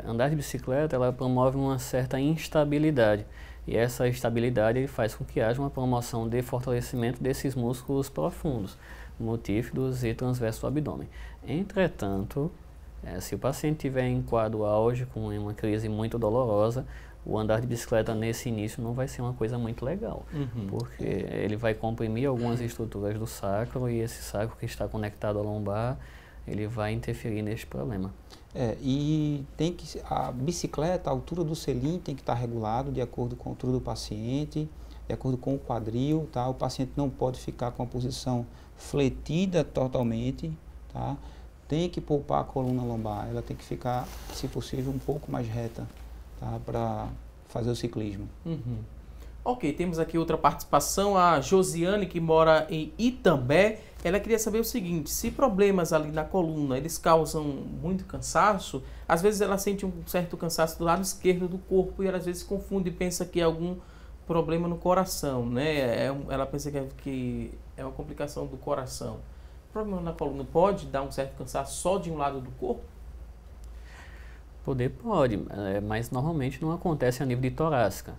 Andar de bicicleta ela promove uma certa instabilidade e essa estabilidade faz com que haja uma promoção de fortalecimento desses músculos profundos, multífidos e transversos do abdômen. Entretanto, se o paciente tiver em quadro auge com uma crise muito dolorosa, o andar de bicicleta nesse início não vai ser uma coisa muito legal, porque ele vai comprimir algumas estruturas do sacro e esse sacro que está conectado à lombar, ele vai interferir neste problema. E tem que a bicicleta, a altura do selim tem que estar regulado de acordo com a altura do paciente, de acordo com o quadril, tá? O paciente não pode ficar com a posição fletida totalmente, tá? Tem que poupar a coluna lombar, ela tem que ficar, se possível, um pouco mais reta, tá? Para fazer o ciclismo. Ok, temos aqui outra participação, a Josiane, que mora em Itambé. Ela queria saber o seguinte: se problemas ali na coluna, eles causam muito cansaço, às vezes ela sente um certo cansaço do lado esquerdo do corpo e ela às vezes confunde e pensa que é algum problema no coração, né? Ela pensa que é uma complicação do coração. O problema na coluna pode dar um certo cansaço só de um lado do corpo? Pode, mas normalmente não acontece a nível de torácica.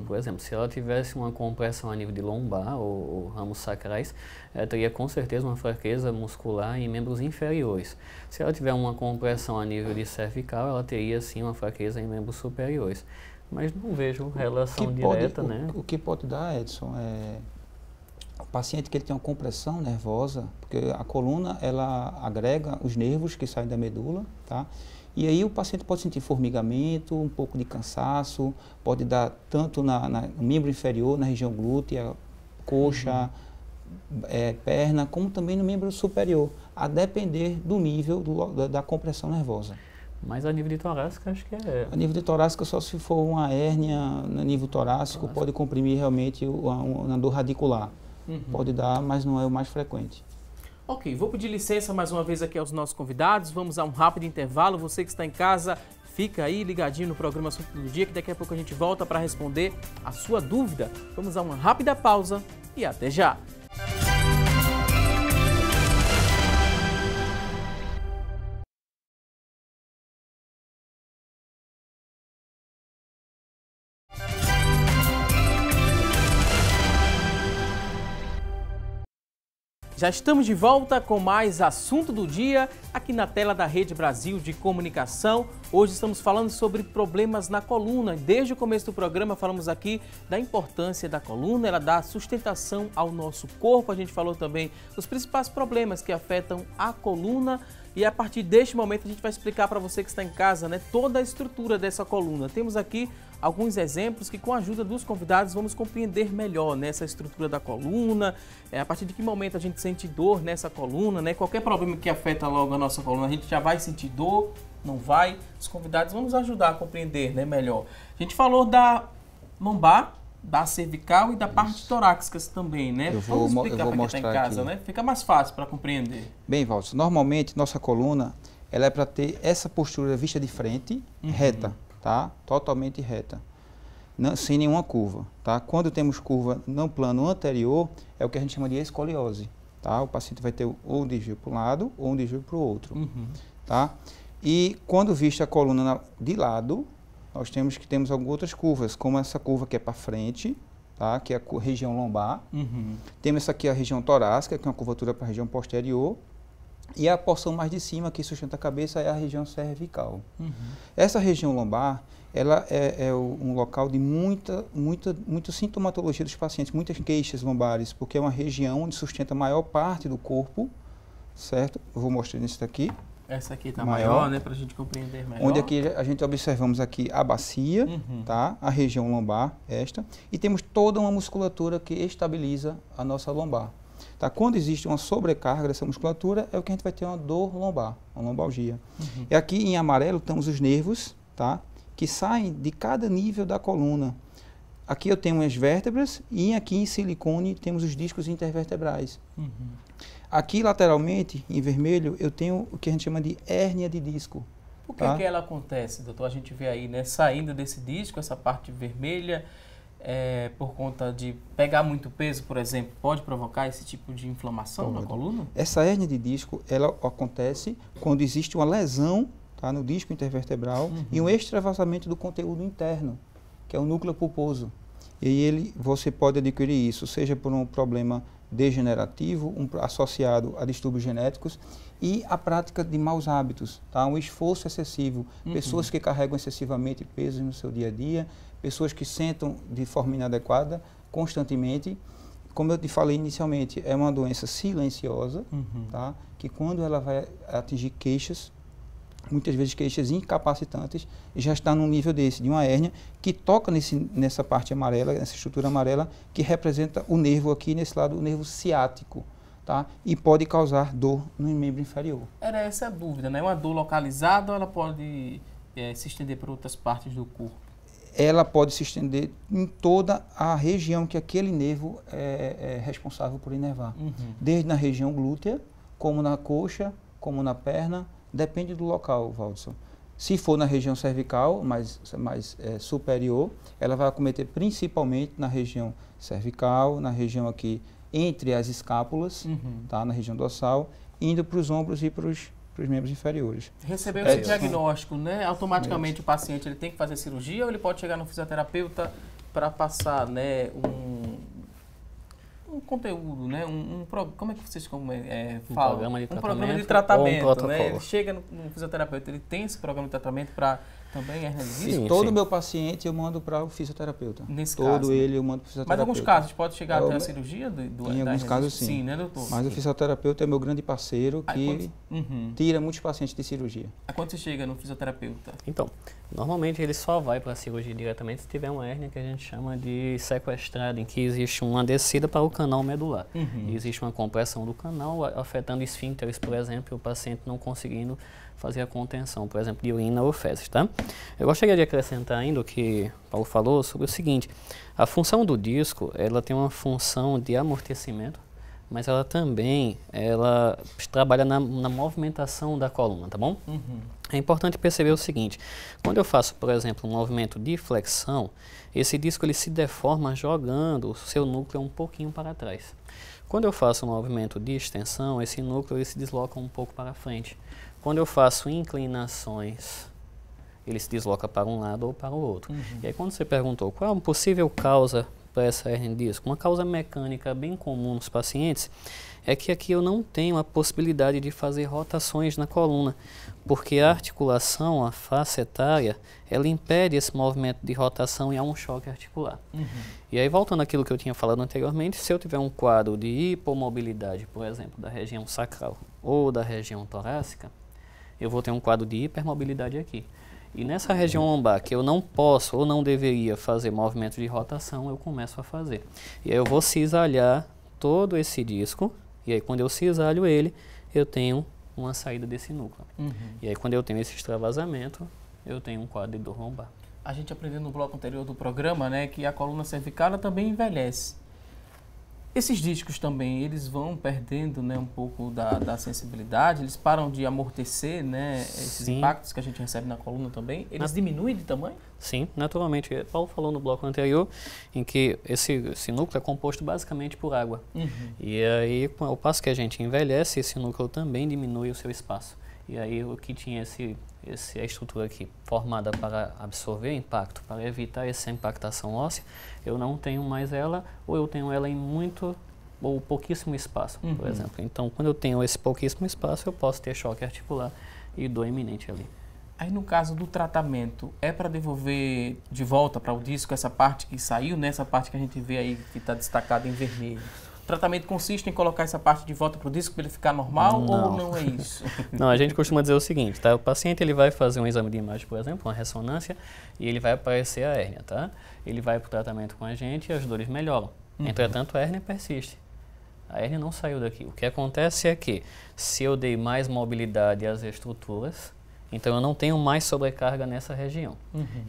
Por exemplo, se ela tivesse uma compressão a nível de lombar ou ramos sacrais, ela teria com certeza uma fraqueza muscular em membros inferiores. Se ela tiver uma compressão a nível de cervical, ela teria sim uma fraqueza em membros superiores. Mas não vejo relação direta, né? O que pode dar, Edson, o paciente que ele tem uma compressão nervosa, porque a coluna ela agrega os nervos que saem da medula, tá? E aí o paciente pode sentir formigamento, um pouco de cansaço, pode dar tanto no membro inferior, na região glútea, coxa, perna, como também no membro superior, a depender do nível da compressão nervosa. Mas a nível de torácica, acho que é... A nível de torácica, só se for uma hérnia no nível torácico, pode comprimir realmente uma dor radicular. Pode dar, mas não é o mais frequente. Ok, vou pedir licença mais uma vez aqui aos nossos convidados, vamos a um rápido intervalo. Você que está em casa, fica aí ligadinho no programa Assunto do Dia, que daqui a pouco a gente volta para responder a sua dúvida. Vamos a uma rápida pausa e até já! Já estamos de volta com mais Assunto do Dia aqui na tela da Rede Brasil de Comunicação. Hoje estamos falando sobre problemas na coluna. Desde o começo do programa falamos aqui da importância da coluna, ela dá sustentação ao nosso corpo. A gente falou também dos principais problemas que afetam a coluna e a partir deste momento a gente vai explicar para você que está em casa, né, toda a estrutura dessa coluna. Temos aqui alguns exemplos que com a ajuda dos convidados vamos compreender melhor nessa estrutura da coluna, a partir de que momento a gente sente dor nessa coluna, né? Qualquer problema que afeta logo a nossa coluna, a gente já vai sentir dor, não vai? Os convidados vão nos ajudar a compreender, né, melhor. A gente falou da lombar, da cervical e da parte torácica também, né? Vamos explicar para quem está em casa, né? Fica mais fácil para compreender. Bem, Walter, normalmente nossa coluna ela é para ter essa postura vista de frente, reta. Tá? Totalmente reta. sem nenhuma curva, tá? Quando temos curva no plano anterior, é o que a gente chama de escoliose, tá? O paciente vai ter ou um desvio para um lado ou um desvio para o outro, tá? E quando vista a coluna de lado, nós temos algumas outras curvas, como essa curva que é para frente, tá? Que é a região lombar. Temos essa aqui a região torácica, que é uma curvatura para a região posterior. E a porção mais de cima, que sustenta a cabeça, é a região cervical. Essa região lombar, ela é um local de muita sintomatologia dos pacientes, muitas queixas lombares, porque é uma região onde sustenta a maior parte do corpo, certo? Eu vou mostrar isso daqui. Essa aqui está maior, né, para a gente compreender melhor. Onde aqui a gente observamos aqui a bacia, tá? A região lombar, esta, e temos toda uma musculatura que estabiliza a nossa lombar. Tá? Quando existe uma sobrecarga dessa musculatura, é o que a gente vai ter uma dor lombar, uma lombalgia. E aqui em amarelo temos os nervos, tá? Que saem de cada nível da coluna. Aqui eu tenho as vértebras e aqui em silicone temos os discos intervertebrais. Aqui lateralmente, em vermelho, eu tenho o que a gente chama de hérnia de disco. Por que ela acontece, doutor? A gente vê aí, né, saindo desse disco, essa parte vermelha, por conta de pegar muito peso, por exemplo, pode provocar esse tipo de inflamação na coluna? Essa hérnia de disco, ela acontece quando existe uma lesão, tá, no disco intervertebral e um extravasamento do conteúdo interno, que é o núcleo pulposo. E você pode adquirir isso, seja por um problema degenerativo, associado a distúrbios genéticos e a prática de maus hábitos, tá? Um esforço excessivo, pessoas que carregam excessivamente pesos no seu dia a dia, pessoas que sentam de forma inadequada constantemente. Como eu te falei inicialmente, é uma doença silenciosa, tá? Que quando ela vai atingir queixas, muitas vezes queixas incapacitantes, e já está num nível desse, de uma hérnia, que toca nessa parte amarela, nessa estrutura amarela, que representa o nervo aqui, nesse lado, o nervo ciático, tá? E pode causar dor no membro inferior. Era essa a dúvida, né? Uma dor localizada ou ela pode se estender para outras partes do corpo? Ela pode se estender em toda a região que aquele nervo é responsável por inervar. Desde na região glútea, como na coxa, como na perna. Depende do local, Valdson. Se for na região cervical, mais superior, ela vai acometer principalmente na região cervical, na região aqui entre as escápulas, tá? Na região dorsal, indo para os ombros e para os membros inferiores. Recebeu esse diagnóstico, né? Automaticamente o paciente ele tem que fazer cirurgia ou ele pode chegar no fisioterapeuta para passar, né, um conteúdo, né? Como é que vocês falam? Um programa de tratamento, né? Ele chega no fisioterapeuta, ele tem esse programa de tratamento para também hernia de disco? Todo meu paciente eu mando para o fisioterapeuta. Nesse todo caso, ele eu mando para o fisioterapeuta. Mas em alguns casos pode chegar até a cirurgia? Em alguns casos sim. Sim, né, doutor? Mas o fisioterapeuta é meu grande parceiro que tira muitos pacientes de cirurgia. Aí quando você chega no fisioterapeuta? Então, normalmente ele só vai para a cirurgia diretamente se tiver uma hérnia que a gente chama de sequestrada, em que existe uma descida para o canal medular. E existe uma compressão do canal, afetando esfíncteres, por exemplo, e o paciente não conseguindo fazer a contenção, por exemplo, de urina ou fezes, tá? Eu gostaria de acrescentar ainda o que Paulo falou sobre o seguinte: a função do disco, ela tem uma função de amortecimento, mas ela também trabalha na movimentação da coluna, tá bom? É importante perceber o seguinte: quando eu faço, por exemplo, um movimento de flexão, esse disco ele se deforma jogando o seu núcleo um pouquinho para trás. Quando eu faço um movimento de extensão, esse núcleo ele se desloca um pouco para frente. Quando eu faço inclinações, ele se desloca para um lado ou para o outro. E aí quando você perguntou qual é uma possível causa para essa hernia de disco, uma causa mecânica bem comum nos pacientes é que aqui eu não tenho a possibilidade de fazer rotações na coluna, porque a articulação, a face etária, ela impede esse movimento de rotação e há um choque articular. E aí, voltando àquilo que eu tinha falado anteriormente, se eu tiver um quadro de hipomobilidade, por exemplo, da região sacral ou da região torácica, eu vou ter um quadro de hipermobilidade aqui. E nessa região lombar, que eu não posso ou não deveria fazer movimento de rotação, eu começo a fazer. E aí eu vou cisalhar todo esse disco, e aí quando eu cisalho ele, eu tenho uma saída desse núcleo. E aí quando eu tenho esse extravasamento, eu tenho um quadro de dor lombar. A gente aprendeu no bloco anterior do programa, né, que a coluna cervical ela também envelhece. Esses discos também, eles vão perdendo, né, um pouco da sensibilidade, eles param de amortecer, né, esses impactos que a gente recebe na coluna também, eles diminuem de tamanho? Sim, naturalmente. Paulo falou no bloco anterior em que esse núcleo é composto basicamente por água. E aí, ao passo que a gente envelhece, esse núcleo também diminui o seu espaço. E aí, o que tinha a estrutura aqui formada para absorver impacto, para evitar essa impactação óssea, eu não tenho mais ela, ou eu tenho ela em muito ou pouquíssimo espaço, por exemplo. Então, quando eu tenho esse pouquíssimo espaço, eu posso ter choque articular e dor iminente ali. Aí, no caso do tratamento, é para devolver de volta para o disco essa parte que saiu, né? Essa parte que a gente vê aí que está destacada em vermelho? O tratamento consiste em colocar essa parte de volta para o disco para ele ficar normal ou não é isso? Não, a gente costuma dizer o seguinte, tá? O paciente ele vai fazer um exame de imagem, por exemplo, uma ressonância, e ele vai aparecer a hérnia, tá? Ele vai para o tratamento com a gente e as dores melhoram. Entretanto, a hérnia persiste. A hérnia não saiu daqui. O que acontece é que, se eu dei mais mobilidade às estruturas, então eu não tenho mais sobrecarga nessa região.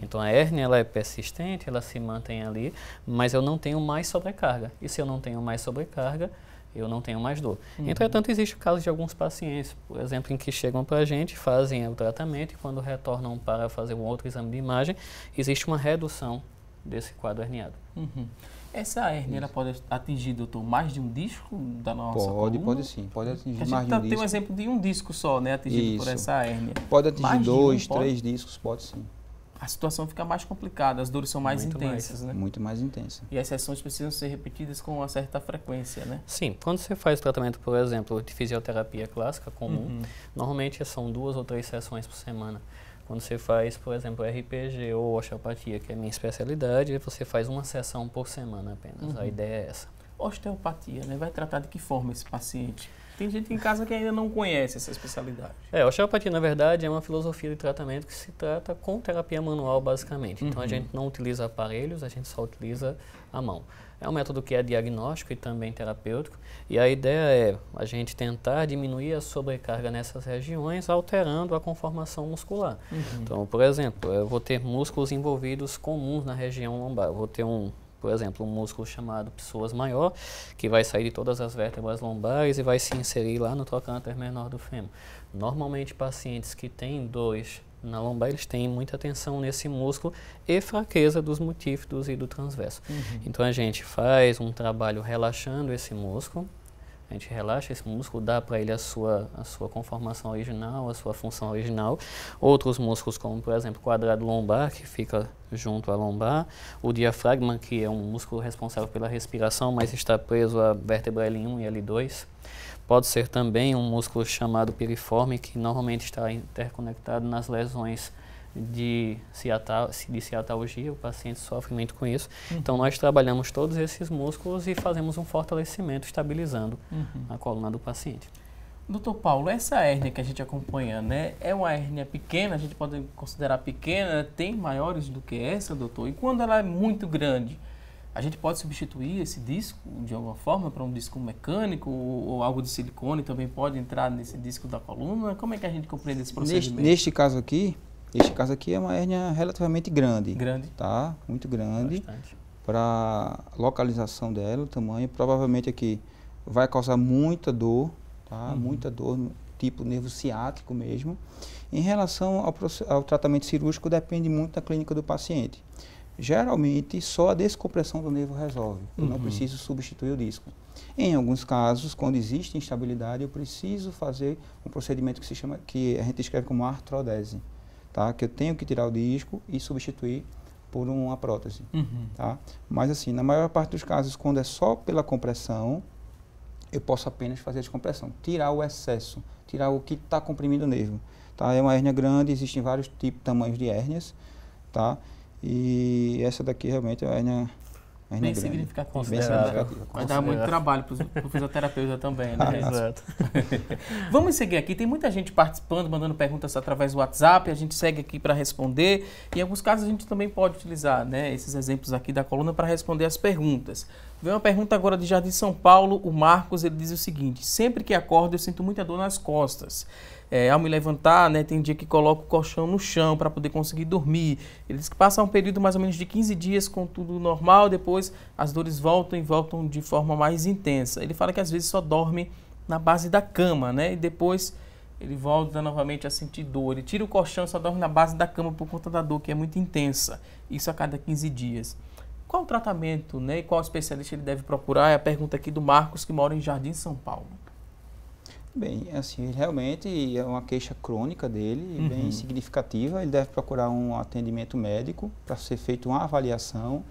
Então a hérnia ela é persistente, ela se mantém ali, mas eu não tenho mais sobrecarga. E se eu não tenho mais sobrecarga, eu não tenho mais dor. Entretanto, existe o caso de alguns pacientes, por exemplo, em que chegam para a gente, fazem o tratamento e quando retornam para fazer um outro exame de imagem, existe uma redução desse quadro herniado. Essa hérnia, ela pode atingir, doutor, mais de um disco da nossa coluna? Pode sim, pode atingir mais mais de de um disco. disco. Tem um exemplo de um disco só, né, atingido por essa hérnia. Pode atingir Mais de 2, pode? 3 discos, pode sim. A situação fica mais complicada, as dores são mais Muito intensas, né? Muito mais intensa. E as sessões precisam ser repetidas com uma certa frequência, né? Sim, quando você faz tratamento, por exemplo, de fisioterapia clássica comum, normalmente são 2 ou 3 sessões por semana. Quando você faz, por exemplo, RPG ou osteopatia, que é a minha especialidade, você faz uma sessão por semana apenas. A ideia é essa. Osteopatia, né? Vai tratar de que forma esse paciente? Tem gente em casa que ainda não conhece essa especialidade. A osteopatia, na verdade, é uma filosofia de tratamento que se trata com terapia manual, basicamente. Então, a gente não utiliza aparelhos, a gente só utiliza a mão. É um método que é diagnóstico e também terapêutico. E a ideia é a gente tentar diminuir a sobrecarga nessas regiões, alterando a conformação muscular. Então, por exemplo, eu vou ter músculos envolvidos comuns na região lombar. Eu vou ter por exemplo, um músculo chamado psoas maior, que vai sair de todas as vértebras lombares e vai se inserir lá no trocânter menor do fêmur. Normalmente, pacientes que têm dores na lombar, eles têm muita tensão nesse músculo e fraqueza dos multífidos e do transverso. Então, a gente faz um trabalho relaxando esse músculo. A gente relaxa esse músculo, dá para ele a sua conformação original, a sua função original. Outros músculos, como por exemplo o quadrado lombar, que fica junto à lombar. O diafragma, que é um músculo responsável pela respiração, mas está preso à vértebra L1 e L2. Pode ser também um músculo chamado piriforme, que normalmente está interconectado nas lesões de ciatalgia, o paciente sofre muito com isso. Então, nós trabalhamos todos esses músculos e fazemos um fortalecimento, estabilizando a coluna do paciente. Doutor Paulo, essa hérnia que a gente acompanha, né, é uma hérnia pequena, a gente pode considerar pequena, tem maiores do que essa, doutor? E quando ela é muito grande, a gente pode substituir esse disco de alguma forma para um disco mecânico ou algo de silicone também pode entrar nesse disco da coluna? Como é que a gente compreende esse procedimento? Neste caso aqui é uma hérnia relativamente grande. Grande? Tá? Muito grande. Bastante. Para localização dela, o tamanho, provavelmente aqui vai causar muita dor, tá? Muita dor, tipo nervo ciático mesmo. Em relação ao tratamento cirúrgico, depende muito da clínica do paciente. Geralmente, só a descompressão do nervo resolve. Eu não preciso substituir o disco. Em alguns casos, quando existe instabilidade, eu preciso fazer um procedimento que a gente escreve como artrodese. Tá? Que eu tenho que tirar o disco e substituir por uma prótese. Tá? Mas assim, na maior parte dos casos, quando é só pela compressão, eu posso apenas fazer a descompressão, tirar o excesso, tirar o que está comprimindo o nervo. Tá? É uma hérnia grande, existem vários tamanhos de hérnias, tá? E essa daqui realmente é uma hérnia bem grande. significativa. Bem significativa. Vai dar muito trabalho para o fisioterapeuta também, né? Exato. Vamos seguir aqui, tem muita gente participando, mandando perguntas através do WhatsApp, a gente segue aqui para responder. Em alguns casos a gente também pode utilizar, né, esses exemplos aqui da coluna para responder as perguntas. Vem uma pergunta agora de Jardim São Paulo. O Marcos, ele diz o seguinte: sempre que acordo eu sinto muita dor nas costas. Ao me levantar, né, tem dia que coloco o colchão no chão para poder conseguir dormir. Ele diz que passa um período mais ou menos de 15 dias com tudo normal, depois as dores voltam e voltam de forma mais intensa. Ele fala que às vezes só dorme na base da cama, né, e depois ele volta novamente a sentir dor. Ele tira o colchão e só dorme na base da cama por conta da dor, que é muito intensa. Isso a cada 15 dias. Qual o tratamento, né, e qual especialista ele deve procurar? É a pergunta aqui do Marcos, que mora em Jardim São Paulo. Bem, assim, realmente é uma queixa crônica dele, bem significativa. Ele deve procurar um atendimento médico para ser feita uma avaliação,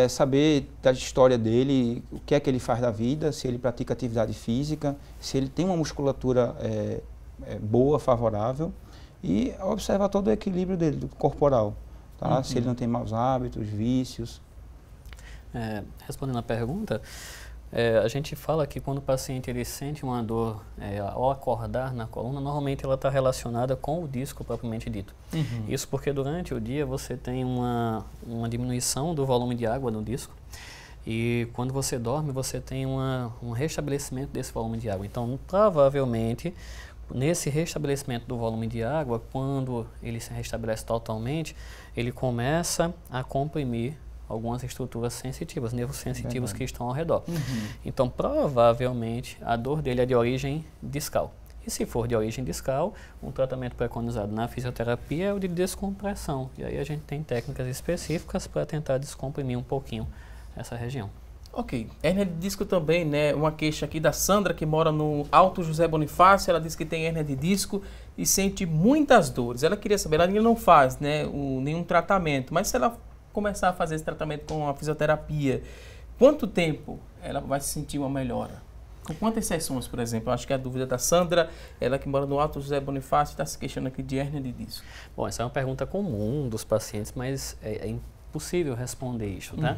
saber da história dele, o que é que ele faz da vida, se ele pratica atividade física, se ele tem uma musculatura boa, favorável, e observar todo o equilíbrio dele, do corporal, tá? Se ele não tem maus hábitos, vícios. Respondendo a pergunta, a gente fala que quando o paciente ele sente uma dor ao acordar na coluna, normalmente ela está relacionada com o disco propriamente dito. Isso porque durante o dia você tem uma diminuição do volume de água no disco e quando você dorme você tem um restabelecimento desse volume de água. Então, provavelmente, nesse restabelecimento do volume de água, quando ele se restabelece totalmente, ele começa a comprimir algumas estruturas sensitivas, nervos sensitivos que estão ao redor. Então, provavelmente, a dor dele é de origem discal. E se for de origem discal, um tratamento preconizado na fisioterapia é o de descompressão. E aí a gente tem técnicas específicas para tentar descomprimir um pouquinho essa região. Ok. Hérnia de disco também, né? Uma queixa aqui da Sandra, que mora no Alto José Bonifácio. Ela diz que tem hérnia de disco e sente muitas dores. Ela queria saber, ela não faz, né, nenhum tratamento, mas se ela começar a fazer esse tratamento com a fisioterapia, quanto tempo ela vai sentir uma melhora? Com quantas sessões, por exemplo? Eu acho que é a dúvida da Sandra, ela que mora no Alto José Bonifácio, está se queixando aqui de hérnia de disco. Bom, essa é uma pergunta comum dos pacientes, mas é impossível responder isso, tá?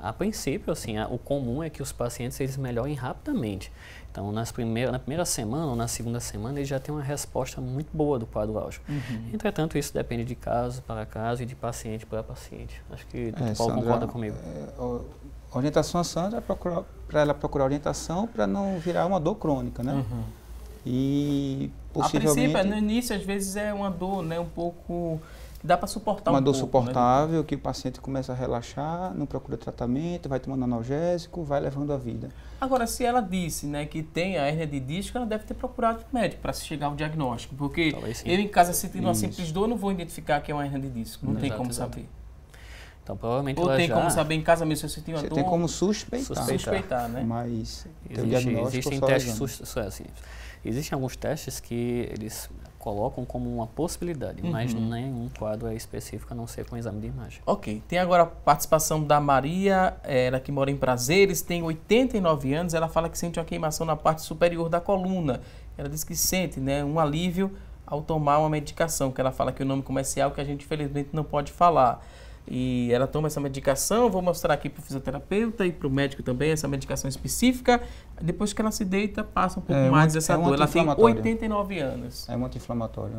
A princípio, assim, o comum é que os pacientes eles melhorem rapidamente. Então, na primeira semana ou na segunda semana, ele já tem uma resposta muito boa do quadro álgico. Entretanto, isso depende de caso para caso e de paciente para paciente. Acho que o Paulo concorda comigo. A orientação a Sandra é para ela procurar orientação para não virar uma dor crônica, né? E possivelmente... A princípio, no início, às vezes é uma dor, né, um pouco... Dá para suportar um pouco. Uma dor suportável, né? Que o paciente começa a relaxar, não procura tratamento, vai tomando analgésico, vai levando a vida. Agora, se ela disse, né, que tem a hérnia de disco, ela deve ter procurado o médico para se chegar ao diagnóstico. Porque eu em casa sentindo uma simples dor, não vou identificar que é uma hérnia de disco. Não tem como saber. Então, provavelmente ou tem como saber em casa mesmo se eu sentir uma dor? Você tem como suspeitar, né? Mas existem testes, existem alguns testes que eles colocam como uma possibilidade, mas nenhum quadro é específico a não ser com exame de imagem. Ok. Tem agora a participação da Maria, ela que mora em Prazeres, tem 89 anos, ela fala que sente uma queimação na parte superior da coluna. Ela diz que sente, né, um alívio ao tomar uma medicação, que ela fala que é o nome comercial que a gente infelizmente não pode falar. E ela toma essa medicação, vou mostrar aqui para o fisioterapeuta e para o médico também essa medicação específica. Depois que ela se deita, passa um pouco mais dessa dor. Ela tem 89 anos. É um anti-inflamatório.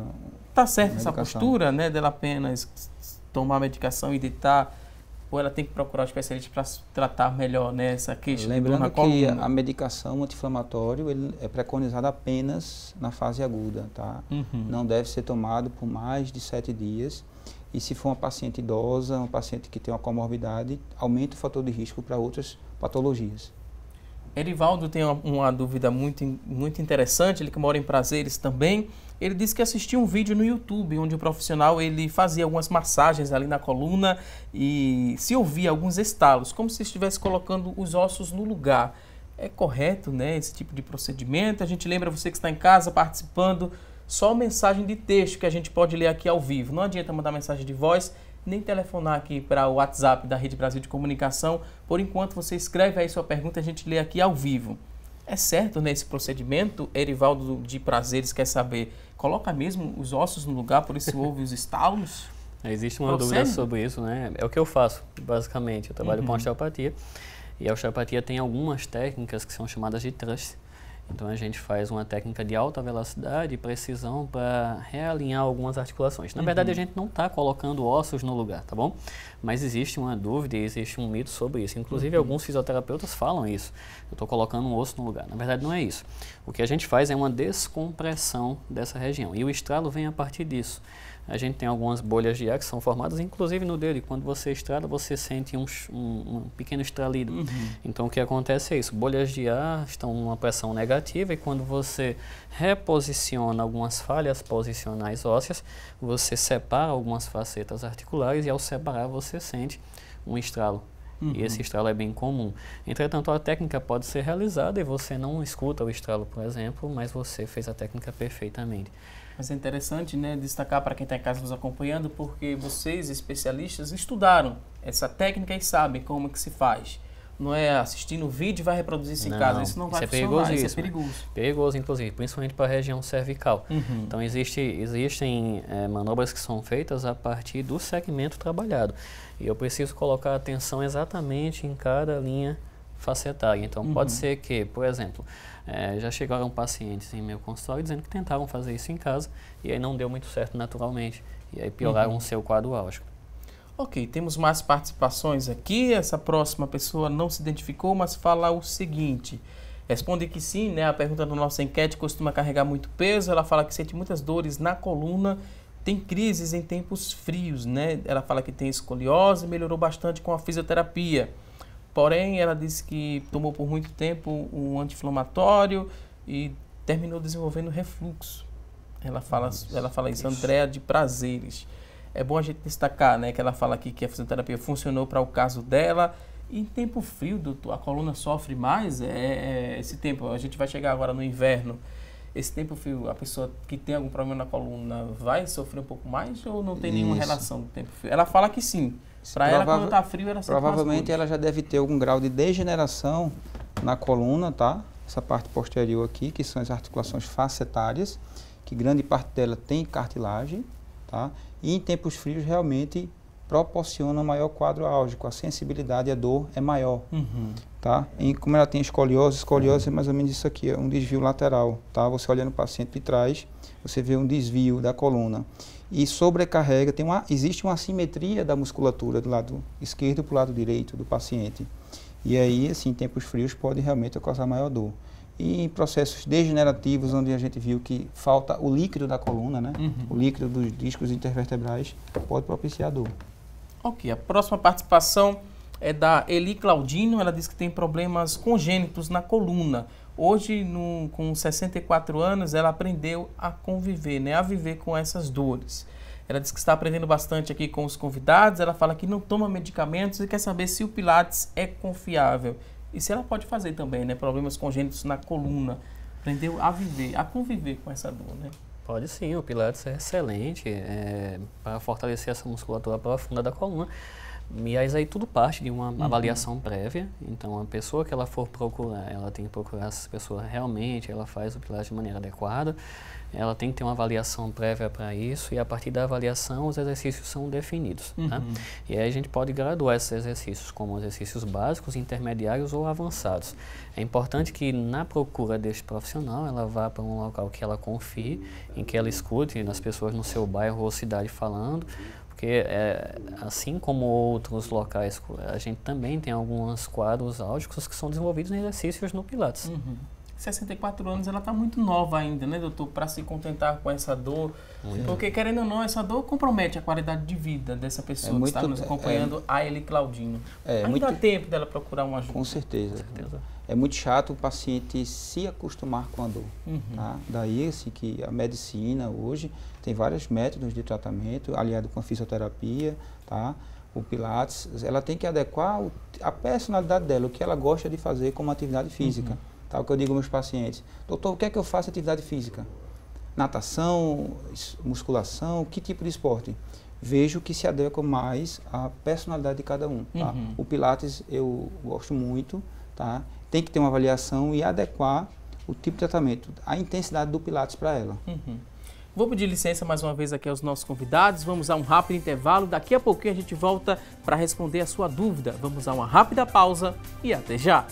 Tá certo essa postura, né, dela apenas tomar a medicação e deitar, ou ela tem que procurar um especialista para tratar melhor, né, essa queixa? Lembrando que a medicação anti-inflamatório ele é preconizada apenas na fase aguda, tá? Não deve ser tomado por mais de 7 dias. E se for uma paciente idosa, uma paciente que tem uma comorbidade, aumenta o fator de risco para outras patologias. Erivaldo tem uma dúvida muito interessante, ele que mora em Prazeres também. Ele disse que assistiu um vídeo no YouTube, onde o profissional ele fazia algumas massagens ali na coluna e se ouvia alguns estalos, como se estivesse colocando os ossos no lugar. É correto, né, esse tipo de procedimento? A gente lembra você que está em casa participando, só mensagem de texto que a gente pode ler aqui ao vivo. Não adianta mandar mensagem de voz, nem telefonar aqui para o WhatsApp da Rede Brasil de Comunicação. Por enquanto, você escreve aí sua pergunta e a gente lê aqui ao vivo. É certo nesse procedimento? Erivaldo de Prazeres quer saber, coloca mesmo os ossos no lugar, por isso ouve os estalos? Existe uma dúvida sobre isso, né? É o que eu faço, basicamente. Eu trabalho com osteopatia e a osteopatia tem algumas técnicas que são chamadas de thrust. Então a gente faz uma técnica de alta velocidade e precisão para realinhar algumas articulações. Na verdade, a gente não está colocando ossos no lugar, tá bom? Mas existe uma dúvida e existe um mito sobre isso. Inclusive, alguns fisioterapeutas falam isso. Eu estou colocando um osso no lugar. Na verdade, não é isso. O que a gente faz é uma descompressão dessa região. E o estralo vem a partir disso. A gente tem algumas bolhas de ar que são formadas, inclusive no dedo. E quando você estrala, você sente um pequeno estralido. Então, o que acontece é isso. Bolhas de ar estão numa pressão negativa e quando você reposiciona algumas falhas posicionais ósseas, você separa algumas facetas articulares e, ao separar, você sente um estralo. E esse estralo é bem comum. Entretanto, a técnica pode ser realizada e você não escuta o estralo, por exemplo, mas você fez a técnica perfeitamente. Mas é interessante, né, destacar para quem está em casa nos acompanhando, porque vocês, especialistas, estudaram essa técnica e sabem como que se faz. Não é assistindo o vídeo e vai reproduzir isso em casa. Isso não vai funcionar, isso é perigoso. Perigoso, inclusive, principalmente para a região cervical. Então, existem manobras que são feitas a partir do segmento trabalhado. E eu preciso colocar atenção exatamente em cada linha facetária. Então, pode ser que, por exemplo, já chegaram pacientes em meu consultório dizendo que tentaram fazer isso em casa e aí não deu muito certo naturalmente. E aí pioraram o seu quadro álgico. Ok, temos mais participações aqui. Essa próxima pessoa não se identificou, mas fala o seguinte. Responde que sim, né? A pergunta da nossa enquete: costuma carregar muito peso. Ela fala que sente muitas dores na coluna, tem crises em tempos frios, né? Ela fala que tem escoliose, melhorou bastante com a fisioterapia. Porém, ela disse que tomou por muito tempo um anti-inflamatório e terminou desenvolvendo refluxo. Ela fala isso, Andréa de Prazeres. É bom a gente destacar, né, que ela fala aqui que a fisioterapia funcionou para o caso dela. E em tempo frio, doutor, a coluna sofre mais? Esse tempo, a gente vai chegar agora no inverno. Esse tempo frio, a pessoa que tem algum problema na coluna vai sofrer um pouco mais ou não tem nenhuma relação com o tempo frio? Ela fala que sim. Para ela, quando está frio, ela sente mais provavelmente ela já deve ter algum grau de degeneração na coluna, tá? Essa parte posterior aqui, que são as articulações facetárias, que grande parte dela tem cartilagem, tá? E em tempos frios realmente proporciona um maior quadro álgico, a sensibilidade e a dor é maior, tá? E como ela tem escoliose é mais ou menos isso aqui, é um desvio lateral, tá? Você olhando o paciente de trás, você vê um desvio da coluna. E sobrecarrega, existe uma assimetria da musculatura do lado esquerdo para o lado direito do paciente. E aí, assim, em tempos frios pode realmente causar maior dor. E em processos degenerativos, onde a gente viu que falta o líquido da coluna, né? O líquido dos discos intervertebrais pode propiciar dor. Ok, a próxima participação é da Eli Claudino. Ela diz que tem problemas congênitos na coluna. Hoje, com 64 anos, ela aprendeu a conviver, né? A viver com essas dores. Ela diz que está aprendendo bastante aqui com os convidados. Ela fala que não toma medicamentos e quer saber se o Pilates é confiável. E se ela pode fazer também, né? Problemas congênitos na coluna. Aprendeu a viver, a conviver com essa dor, né? Pode sim, o Pilates é excelente para fortalecer essa musculatura profunda da coluna. E aí tudo parte de uma avaliação prévia. Então, a pessoa que ela for procurar, ela tem que procurar se a pessoa realmente ela faz o Pilates de maneira adequada. Ela tem que ter uma avaliação prévia para isso e a partir da avaliação os exercícios são definidos. Tá? E aí a gente pode graduar esses exercícios como exercícios básicos, intermediários ou avançados. É importante que na procura deste profissional ela vá para um local que ela confie, em que ela escute as pessoas no seu bairro ou cidade falando, porque assim como outros locais, a gente também tem alguns quadros álgicos que são desenvolvidos em exercícios no Pilates. 64 anos, ela está muito nova ainda, né, doutor, para se contentar com essa dor. Porque, querendo ou não, essa dor compromete a qualidade de vida dessa pessoa que está nos acompanhando, a Eli Claudino. Ainda dá tempo dela procurar uma ajuda. Com certeza. É muito chato o paciente se acostumar com a dor. Tá? Daí, assim, que a medicina hoje tem vários métodos de tratamento, aliado com a fisioterapia, tá? O Pilates, ela tem que adequar a personalidade dela, o que ela gosta de fazer como atividade física. Tá? O que eu digo aos meus pacientes: doutor, o que é que eu faço atividade física? Natação, musculação, que tipo de esporte? Vejo que se adequa mais à personalidade de cada um. Tá? O Pilates eu gosto muito, tá? Tem que ter uma avaliação e adequar o tipo de tratamento, a intensidade do Pilates para ela. Vou pedir licença mais uma vez aqui aos nossos convidados, vamos a um rápido intervalo, daqui a pouquinho a gente volta para responder a sua dúvida. Vamos a uma rápida pausa e até já!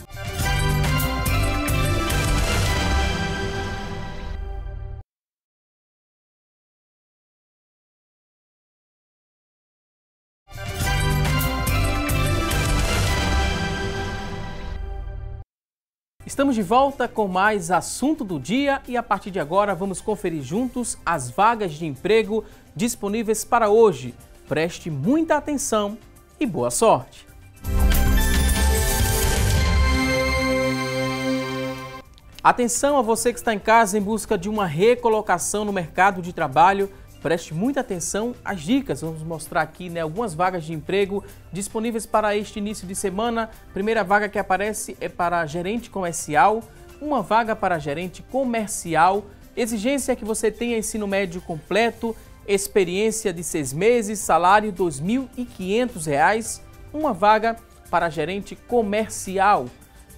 Estamos de volta com mais assunto do dia e a partir de agora vamos conferir juntos as vagas de emprego disponíveis para hoje. Preste muita atenção e boa sorte! Atenção a você que está em casa em busca de uma recolocação no mercado de trabalho. Preste muita atenção às dicas. Vamos mostrar aqui, né, algumas vagas de emprego disponíveis para este início de semana. Primeira vaga que aparece é para gerente comercial. Uma vaga para gerente comercial. Exigência é que você tenha ensino médio completo, experiência de 6 meses, salário R$ 2.500. Uma vaga para gerente comercial.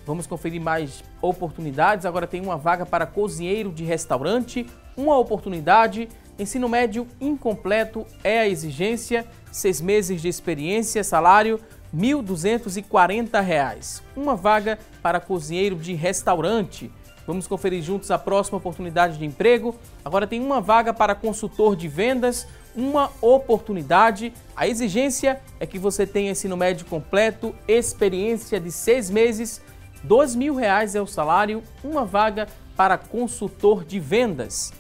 Vamos conferir mais oportunidades. Agora tem uma vaga para cozinheiro de restaurante. Uma oportunidade. Ensino médio incompleto é a exigência, 6 meses de experiência, salário R$ 1.240. Uma vaga para cozinheiro de restaurante. Vamos conferir juntos a próxima oportunidade de emprego. Agora tem uma vaga para consultor de vendas, uma oportunidade. A exigência é que você tenha ensino médio completo, experiência de 6 meses, R$ 2.000 é o salário, uma vaga para consultor de vendas.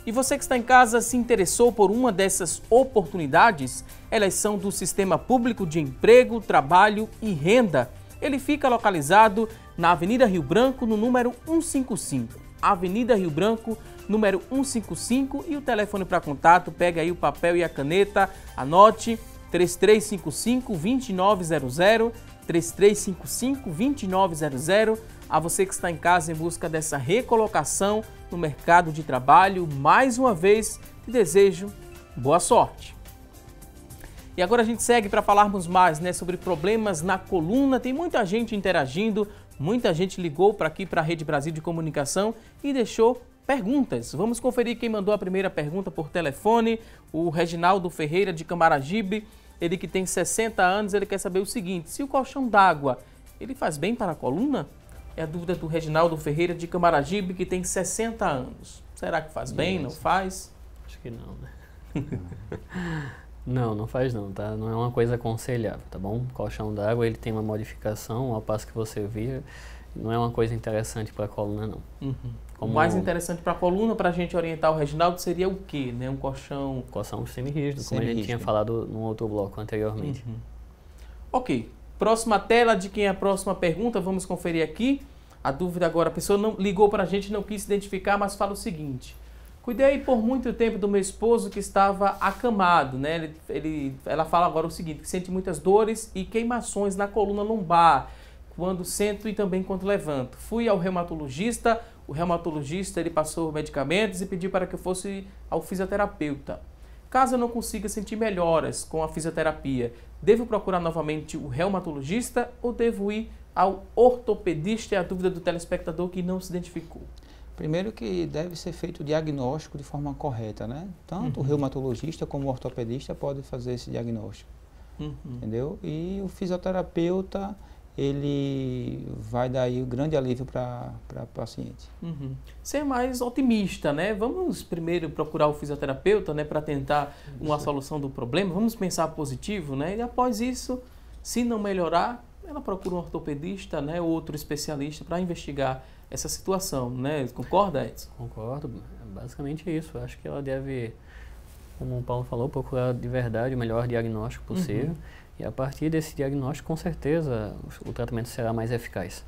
E você que está em casa se interessou por uma dessas oportunidades? Elas são do Sistema Público de Emprego, Trabalho e Renda. Ele fica localizado na Avenida Rio Branco, no número 155. Avenida Rio Branco, número 155. E o telefone para contato, pega aí o papel e a caneta, anote 3355-2900, 3355-2900. A você que está em casa em busca dessa recolocação no mercado de trabalho, mais uma vez te desejo boa sorte. E agora a gente segue para falarmos mais, né, sobre problemas na coluna. Tem muita gente interagindo, muita gente ligou para aqui para a Rede Brasil de Comunicação e deixou perguntas. Vamos conferir quem mandou a primeira pergunta por telefone, o Reginaldo Ferreira de Camaragibe. Ele que tem 60 anos, ele quer saber o seguinte: se o colchão d'água, ele faz bem para a coluna? É a dúvida do Reginaldo Ferreira de Camaragibe, que tem 60 anos. Será que faz bem, não faz? Acho que não, né? Não faz não, tá? Não é uma coisa aconselhável, tá bom? O colchão d'água, ele tem uma modificação, ao passo que você via, não é uma coisa interessante para a coluna, não. O mais interessante para a coluna, para a gente orientar o Reginaldo, seria o quê, né? Um colchão... Colchão semi-rígido, como a gente tinha falado no outro bloco anteriormente. Ok. Próxima tela de quem é a próxima pergunta, vamos conferir aqui. A dúvida agora, a pessoa não ligou para a gente, não quis se identificar, mas fala o seguinte: cuidei por muito tempo do meu esposo que estava acamado, né? Ela fala agora o seguinte, que sente muitas dores e queimações na coluna lombar, quando sento e também quando levanto. Fui ao reumatologista, o reumatologista ele passou medicamentos e pediu para que eu fosse ao fisioterapeuta. Caso eu não consiga sentir melhoras com a fisioterapia, devo procurar novamente o reumatologista ou devo ir ao ortopedista? É a dúvida do telespectador que não se identificou. Primeiro que deve ser feito o diagnóstico de forma correta, né? Tanto o reumatologista como o ortopedista pode fazer esse diagnóstico, entendeu? E o fisioterapeuta, ele vai dar aí o grande alívio para o paciente. Ser mais otimista, né? Vamos primeiro procurar o fisioterapeuta, né, para tentar uma solução do problema. Vamos pensar positivo, né? E após isso, se não melhorar, ela procura um ortopedista, né, ou outro especialista para investigar essa situação, né? Concorda, Edson? Concordo. Basicamente isso. Acho que ela deve, como o Paulo falou, procurar de verdade o melhor diagnóstico possível. E a partir desse diagnóstico, com certeza, o tratamento será mais eficaz.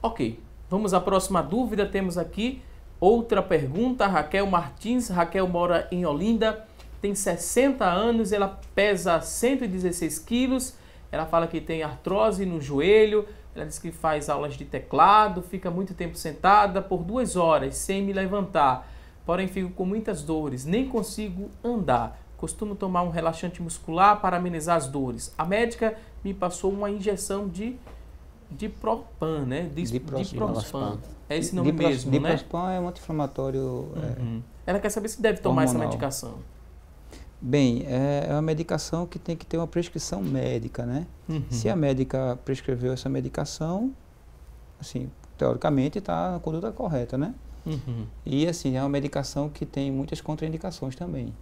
Ok. Vamos à próxima dúvida. Temos aqui outra pergunta. Raquel Martins. Raquel mora em Olinda, tem 60 anos, ela pesa 116 quilos. Ela fala que tem artrose no joelho. Ela diz que faz aulas de teclado, fica muito tempo sentada por 2 horas sem me levantar. Porém, fico com muitas dores, nem consigo andar. Costumo tomar um relaxante muscular para amenizar as dores. A médica me passou uma injeção de Dipropan, né? Diprospan. É esse nome mesmo, né? Diprospan é um anti-inflamatório. Ela quer saber se deve tomar essa medicação. Bem, é uma medicação que tem que ter uma prescrição médica, né? Se a médica prescreveu essa medicação, assim, teoricamente está na conduta correta, né? E assim, é uma medicação que tem muitas contraindicações também.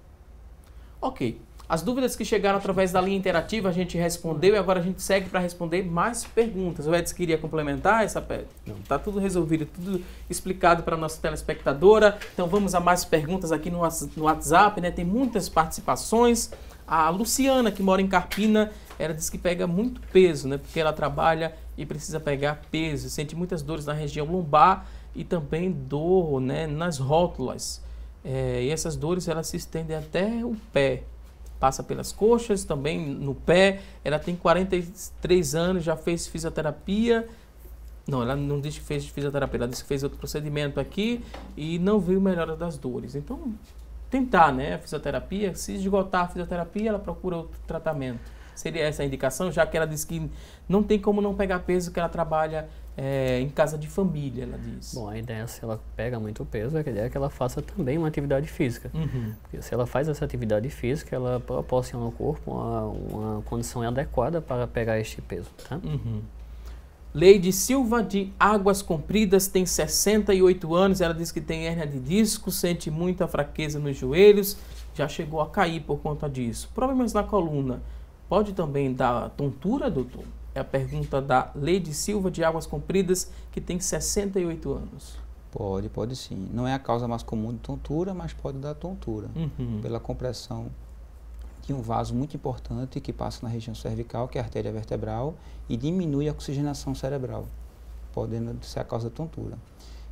Ok. As dúvidas que chegaram através da linha interativa a gente respondeu e agora a gente segue para responder mais perguntas. O Edson queria complementar essa pergunta? Não, está tudo resolvido, tudo explicado para a nossa telespectadora. Então vamos a mais perguntas aqui no WhatsApp, né? Tem muitas participações. A Luciana, que mora em Carpina, ela diz que pega muito peso, né? Porque ela trabalha e precisa pegar peso, sente muitas dores na região lombar e também dor, né, nas rótulas. E essas dores elas se estendem até o pé. Passa pelas coxas, também no pé. Ela tem 43 anos, já fez fisioterapia. Não, ela não disse que fez fisioterapia, ela disse que fez outro procedimento aqui e não viu melhora das dores. Então, tentar, né, a fisioterapia. Se esgotar a fisioterapia, ela procura outro tratamento. Seria essa a indicação, já que ela disse que não tem como não pegar peso, que ela trabalha em casa de família, ela diz. Bom, a ideia, se ela pega muito peso, a ideia é que ela faça também uma atividade física. Porque se ela faz essa atividade física, ela proporciona ao corpo uma condição adequada para pegar este peso, tá? Leide Silva, de Águas Compridas, tem 68 anos, ela diz que tem hérnia de disco, sente muita fraqueza nos joelhos, já chegou a cair por conta disso. Problemas na coluna, pode também dar tontura, doutor? É a pergunta da Leide Silva, de Águas Compridas, que tem 68 anos. Pode sim. Não é a causa mais comum de tontura, mas pode dar tontura. Pela compressão de um vaso muito importante que passa na região cervical, que é a artéria vertebral, e diminui a oxigenação cerebral, podendo ser a causa da tontura.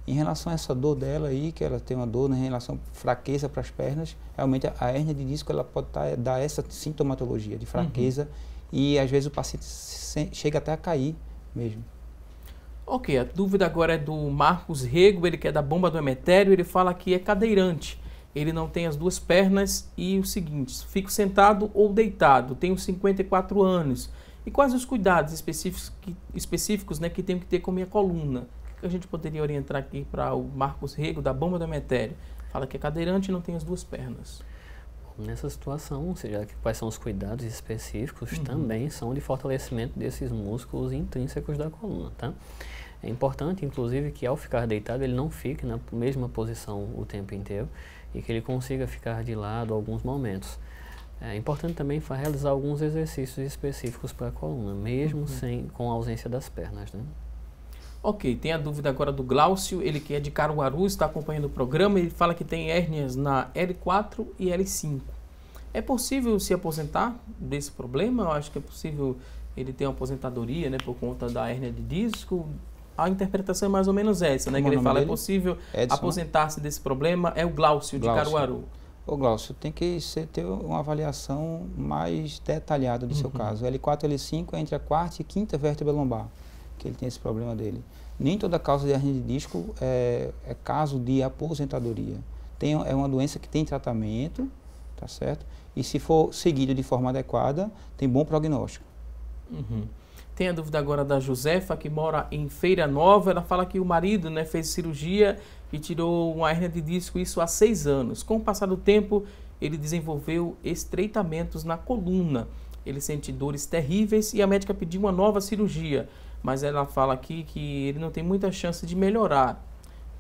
Em relação a essa dor dela aí, que ela tem uma dor em relação à fraqueza para as pernas, realmente a hérnia de disco ela pode dar essa sintomatologia de fraqueza e às vezes o paciente chega até a cair mesmo. Ok, a dúvida agora é do Marcos Rego, ele que é da bomba do Emetério, ele fala que é cadeirante. Ele não tem as duas pernas e o seguinte, fico sentado ou deitado, tenho 54 anos. E quais os cuidados específicos, né, que tenho que ter com minha coluna? O que a gente poderia orientar aqui para o Marcos Rego, da bomba do Emetério? Fala que é cadeirante e não tem as duas pernas. Nessa situação, ou seja, quais são os cuidados específicos também são de fortalecimento desses músculos intrínsecos da coluna, tá? É importante, inclusive, que ao ficar deitado ele não fique na mesma posição o tempo inteiro e que ele consiga ficar de lado alguns momentos. É importante também realizar alguns exercícios específicos para a coluna, mesmo com a ausência das pernas, né? Ok, tem a dúvida agora do Glaucio, ele que é de Caruaru, está acompanhando o programa, ele fala que tem hérnias na L4 e L5. É possível se aposentar desse problema? Eu acho que é possível ele ter uma aposentadoria, né, por conta da hérnia de disco. A interpretação é mais ou menos essa, né, que ele fala, é possível aposentar-se desse problema, é o Glaucio, de Caruaru. Ô Glaucio, tem que ter uma avaliação mais detalhada do seu caso. L4 e L5 é entre a quarta e quinta vértebra lombar, que ele tem esse problema dele. Nem toda causa de hérnia de disco é caso de aposentadoria. É uma doença que tem tratamento, tá certo? E se for seguido de forma adequada, tem bom prognóstico. Tem a dúvida agora da Josefa, que mora em Feira Nova. Ela fala que o marido, né, fez cirurgia e tirou uma hérnia de disco, isso há 6 anos. Com o passar do tempo, ele desenvolveu estreitamentos na coluna. Ele sente dores terríveis e a médica pediu uma nova cirurgia. Mas ela fala aqui que ele não tem muita chance de melhorar.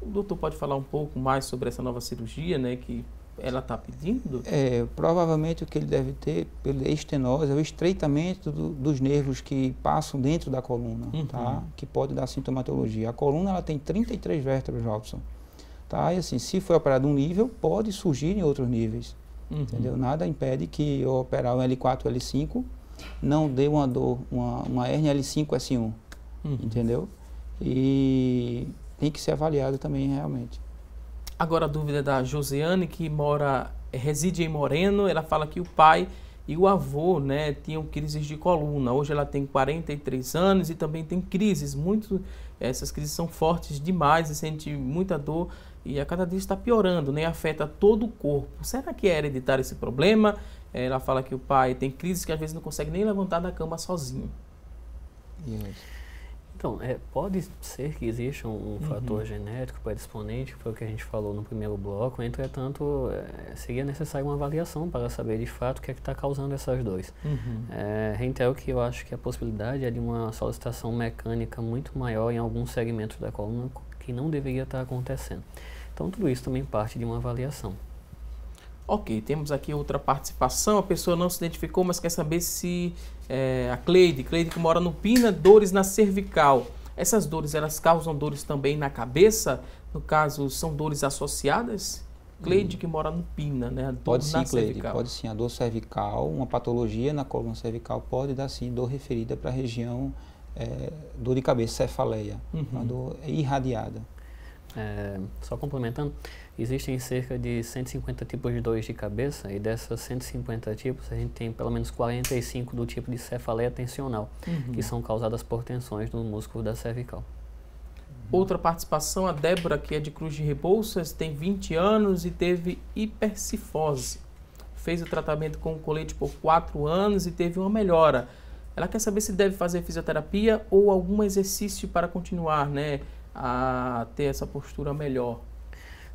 O doutor pode falar um pouco mais sobre essa nova cirurgia, né, que ela está pedindo? Provavelmente o que ele deve ter pela estenose é o estreitamento dos nervos que passam dentro da coluna, tá? Que pode dar sintomatologia. A coluna ela tem 33 vértebras, Robson. Tá? E assim, se for operado um nível, pode surgir em outros níveis. Entendeu? Nada impede que eu operar um L4, L5 não dê uma dor, uma hérnia L5, S1. Entendeu? E tem que ser avaliado também realmente. Agora a dúvida da Josiane, que reside em Moreno. Ela fala que o pai e o avô, né, tinham crises de coluna. Hoje ela tem 43 anos e também tem crises. Essas crises são fortes demais e sente muita dor e a cada dia está piorando, né? Afeta todo o corpo. Será que é hereditário esse problema? Ela fala que o pai tem crises que às vezes não consegue nem levantar da cama sozinho. Então, pode ser que exista um fator genético predisponente, que foi o que a gente falou no primeiro bloco. Entretanto, seria necessário uma avaliação para saber de fato o que é que está causando essas dores. Reitero que eu acho que a possibilidade é de uma solicitação mecânica muito maior em alguns segmentos da coluna que não deveria estar acontecendo. Então, tudo isso também parte de uma avaliação. Ok, temos aqui outra participação, a pessoa não se identificou, mas quer saber se a Cleide que mora no Pina, dores na cervical. Essas dores, elas causam dores também na cabeça? No caso, são dores associadas? Cleide que mora no Pina, né? Pode sim, Cleide, pode sim. A dor cervical, uma patologia na coluna cervical pode dar sim dor referida para a região, dor de cabeça, cefaleia, uma dor irradiada. Só complementando, existem cerca de 150 tipos de dores de cabeça e dessas 150 tipos a gente tem pelo menos 45 do tipo de cefaleia tensional, que são causadas por tensões no músculo da cervical. Outra participação, a Débora, que é de Cruz de Rebouças, tem 20 anos e teve hipercifose. Fez o tratamento com o colete por 4 anos e teve uma melhora. Ela quer saber se deve fazer fisioterapia ou algum exercício para continuar, né, a ter essa postura melhor.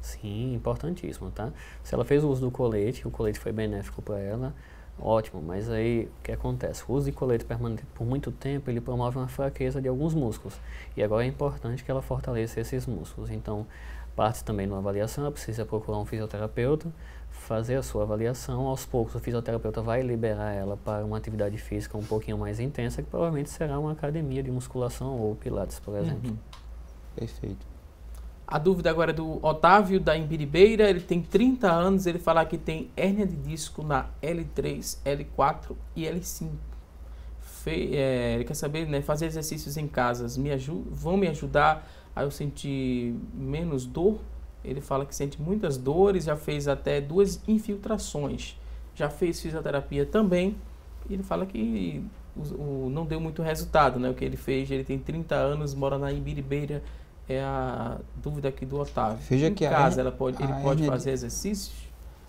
Sim, importantíssimo, tá? Se ela fez o uso do colete, o colete foi benéfico para ela, ótimo, mas aí o que acontece? O uso de colete permanente por muito tempo, ele promove uma fraqueza de alguns músculos. E agora é importante que ela fortaleça esses músculos. Então, parte também de uma avaliação, ela precisa procurar um fisioterapeuta, fazer a sua avaliação. Aos poucos, o fisioterapeuta vai liberar ela para uma atividade física um pouquinho mais intensa, que provavelmente será uma academia de musculação ou pilates, por exemplo. Perfeito. A dúvida agora é do Otávio, da Imbiribeira. Ele tem 30 anos, ele fala que tem hérnia de disco na L3, L4 e L5. Ele quer saber, né, fazer exercícios em casas vão me ajudar a eu sentir menos dor? Ele fala que sente muitas dores, já fez até 2 infiltrações, já fez fisioterapia também. E ele fala que não deu muito resultado, né? O que ele fez, ele tem 30 anos, mora na Imbiribeira. É a dúvida aqui do Otávio. Veja em que casa, ele pode fazer exercícios?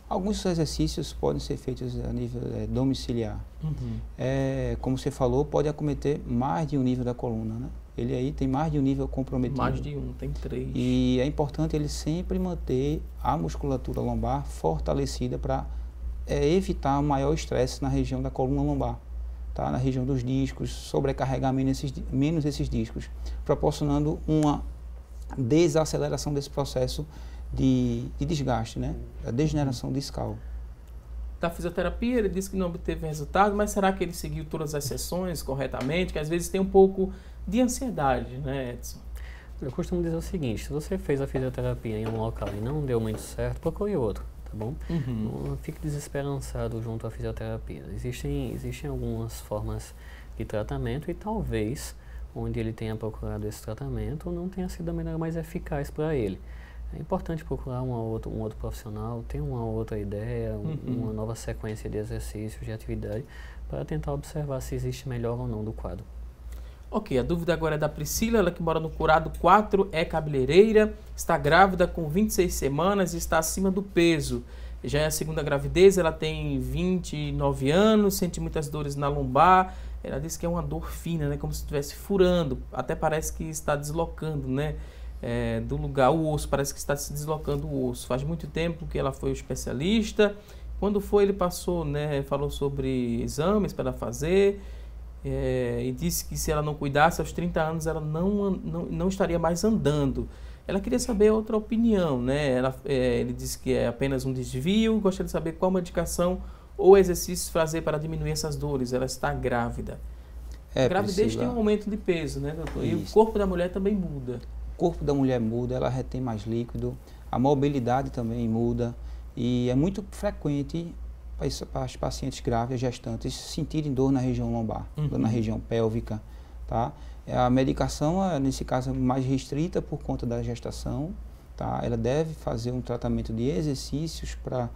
Alguns exercícios podem ser feitos a nível domiciliar. Como você falou, pode acometer mais de um nível da coluna, né? Ele aí tem mais de um nível comprometido. Mais de um, tem 3. E é importante ele sempre manter a musculatura lombar fortalecida para evitar o maior estresse na região da coluna lombar, tá? Na região dos discos, sobrecarregar menos esses discos, proporcionando uma desaceleração desse processo de desgaste, né? A degeneração discal. Da fisioterapia, ele disse que não obteve resultado, mas será que ele seguiu todas as sessões corretamente? Que às vezes tem um pouco de ansiedade, né, Edson? Eu costumo dizer o seguinte: se você fez a fisioterapia em um local e não deu muito certo, procure outro, tá bom? Não fique desesperançado junto à fisioterapia. Existem algumas formas de tratamento e talvez onde ele tenha procurado esse tratamento não tenha sido a maneira mais eficaz para ele. É importante procurar um outro profissional, ter uma outra ideia, uma nova sequência de exercícios, de atividade, para tentar observar se existe melhor ou não do quadro. Ok, a dúvida agora é da Priscila, ela que mora no Curado 4, é cabeleireira, está grávida com 26 semanas e está acima do peso. Já é a segunda gravidez, ela tem 29 anos, sente muitas dores na lombar. Ela disse que é uma dor fina, né, como se estivesse furando, até parece que está deslocando, né, do lugar, o osso, parece que está se deslocando o osso. Faz muito tempo que ela foi o especialista. Quando foi, ele passou, né, falou sobre exames para fazer, e disse que se ela não cuidasse, aos 30 anos ela não estaria mais andando. Ela queria saber outra opinião, né? Ele disse que é apenas um desvio, gostaria de saber qual medicação ou exercícios fazer para diminuir essas dores. Ela está grávida. A gravidez tem um aumento de peso, né, doutor? Isso. E o corpo da mulher também muda. O corpo da mulher muda, ela retém mais líquido, a mobilidade também muda e é muito frequente para as pacientes grávidas, gestantes, sentirem dor na região lombar, dor na região pélvica, tá? A medicação, nesse caso, é mais restrita por conta da gestação, tá? Ela deve fazer um tratamento de exercícios para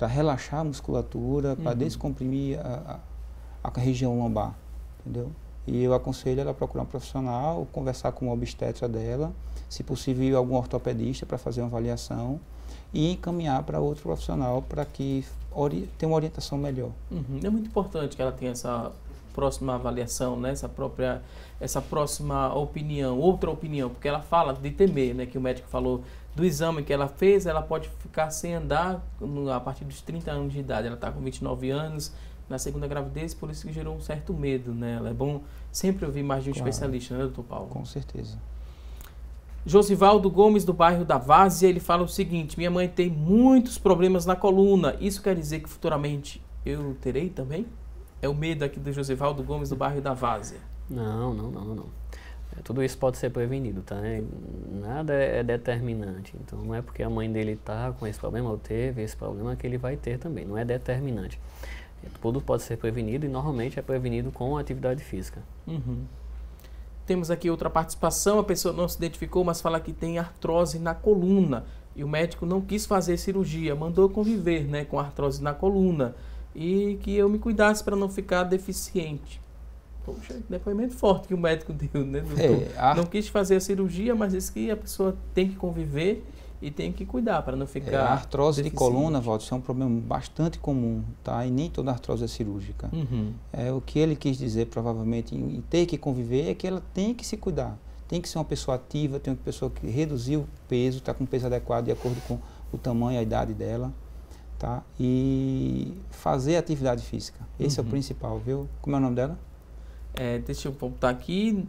relaxar a musculatura, para descomprimir a região lombar, entendeu? E eu aconselho ela a procurar um profissional, conversar com o obstetra dela, se possível algum ortopedista para fazer uma avaliação e encaminhar para outro profissional para que tenha uma orientação melhor. É muito importante que ela tenha essa próxima avaliação, né? Essa próxima opinião, outra opinião, porque ela fala de temer, né? Que o médico falou do exame que ela fez, ela pode ficar sem andar a partir dos 30 anos de idade. Ela está com 29 anos, na segunda gravidez, por isso que gerou um certo medo, né? É bom sempre ouvir mais de um especialista, né, doutor Paulo? Com certeza. Josivaldo Gomes, do bairro da Várzea, ele fala o seguinte: minha mãe tem muitos problemas na coluna. Isso quer dizer que futuramente eu terei também? É o medo aqui do Josivaldo Gomes, do bairro da Várzea. Não. Tudo isso pode ser prevenido, tá? Nada é determinante. Então, não é porque a mãe dele está com esse problema ou teve esse problema que ele vai ter também. Não é determinante. Tudo pode ser prevenido e normalmente é prevenido com atividade física. Uhum. Temos aqui outra participação. A pessoa não se identificou, mas fala que tem artrose na coluna. E o médico não quis fazer cirurgia, mandou conviver, né, com artrose na coluna. E que eu me cuidasse para não ficar deficiente. Poxa, depoimento forte que o médico deu, né, doutor? Não quis fazer a cirurgia, mas disse que a pessoa tem que conviver e tem que cuidar para não ficar a artrose deficiente. de coluna, Walter, é um problema bastante comum, tá? E nem toda artrose é cirúrgica. Uhum. O que ele quis dizer, provavelmente, em ter que conviver, é que ela tem que se cuidar. Tem que ser uma pessoa ativa, tem uma pessoa que reduziu o peso, está com o peso adequado de acordo com o tamanho e a idade dela. Tá? E fazer atividade física. Esse é o principal, viu? Como é o nome dela? Deixa eu voltar aqui.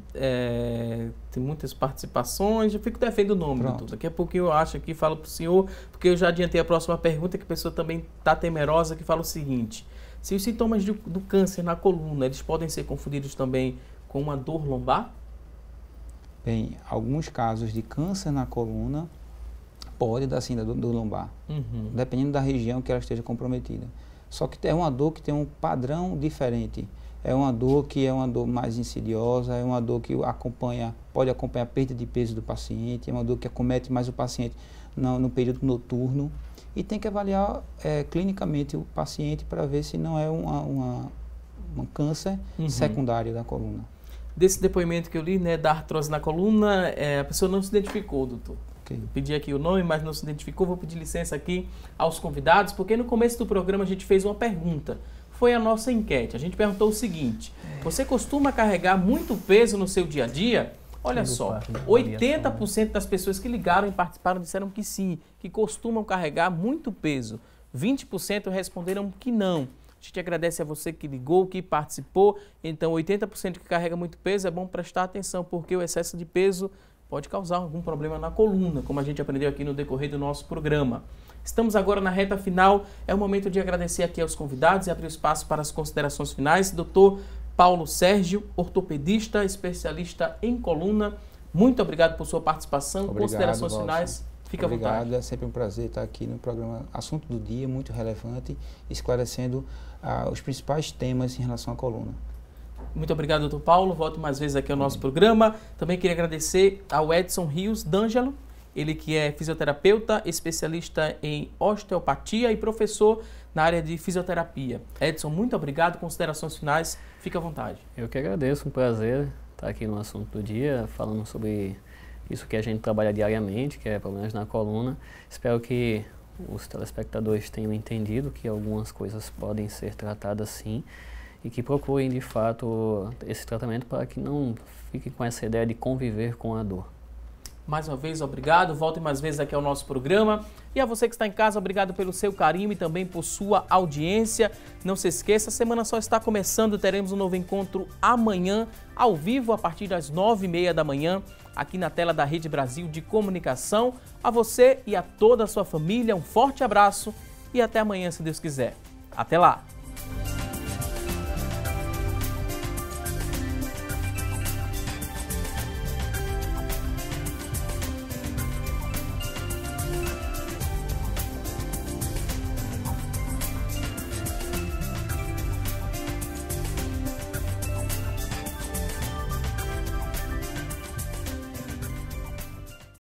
Tem muitas participações. Eu fico devendo o nome, doutor. Daqui a pouquinho eu acho aqui, falo para o senhor, porque eu já adiantei a próxima pergunta, que a pessoa também está temerosa, que fala o seguinte: se os sintomas do câncer na coluna, eles podem ser confundidos também com uma dor lombar? Bem, alguns casos de câncer na coluna pode dar sim do lombar, dependendo da região que ela esteja comprometida. Só que é uma dor que tem um padrão diferente. É uma dor que é uma dor mais insidiosa, é uma dor que pode acompanhar a perda de peso do paciente, é uma dor que acomete mais o paciente no período noturno. E tem que avaliar clinicamente o paciente para ver se não é um câncer secundário da coluna. Desse depoimento que eu li, né, da artrose na coluna, a pessoa não se identificou, doutor. Okay. Eu pedi aqui o nome, mas não se identificou. Vou pedir licença aqui aos convidados, porque no começo do programa a gente fez uma pergunta. Foi a nossa enquete. A gente perguntou o seguinte: você costuma carregar muito peso no seu dia a dia? Olha só, 80% das pessoas que ligaram e participaram disseram que sim, que costumam carregar muito peso. 20% responderam que não. A gente agradece a você que ligou, que participou. Então, 80% que carrega muito peso, é bom prestar atenção, porque o excesso de peso pode causar algum problema na coluna, como a gente aprendeu aqui no decorrer do nosso programa. Estamos agora na reta final. É o momento de agradecer aqui aos convidados e abrir espaço para as considerações finais. Dr. Paulo Sérgio, ortopedista, especialista em coluna. Muito obrigado por sua participação. Obrigado, considerações finais, fica à vontade. Obrigado, é sempre um prazer estar aqui no programa Assunto do Dia, muito relevante, esclarecendo os principais temas em relação à coluna. Muito obrigado, doutor Paulo. Volto mais vezes aqui ao nosso programa. Também queria agradecer ao Edson Rios D'Angelo, ele que é fisioterapeuta, especialista em osteopatia e professor na área de fisioterapia. Edson, muito obrigado. Considerações finais, fica à vontade. Eu que agradeço, um prazer estar aqui no Assunto do Dia, falando sobre isso que a gente trabalha diariamente, que é problemas na coluna. Espero que os telespectadores tenham entendido que algumas coisas podem ser tratadas sim, e que procurem, de fato, esse tratamento para que não fiquem com essa ideia de conviver com a dor. Mais uma vez, obrigado. Voltem mais vezes aqui ao nosso programa. E a você que está em casa, obrigado pelo seu carinho e também por sua audiência. Não se esqueça, a semana só está começando. Teremos um novo encontro amanhã, ao vivo, a partir das 9h30 da manhã, aqui na tela da Rede Brasil de Comunicação. A você e a toda a sua família, um forte abraço e até amanhã, se Deus quiser. Até lá!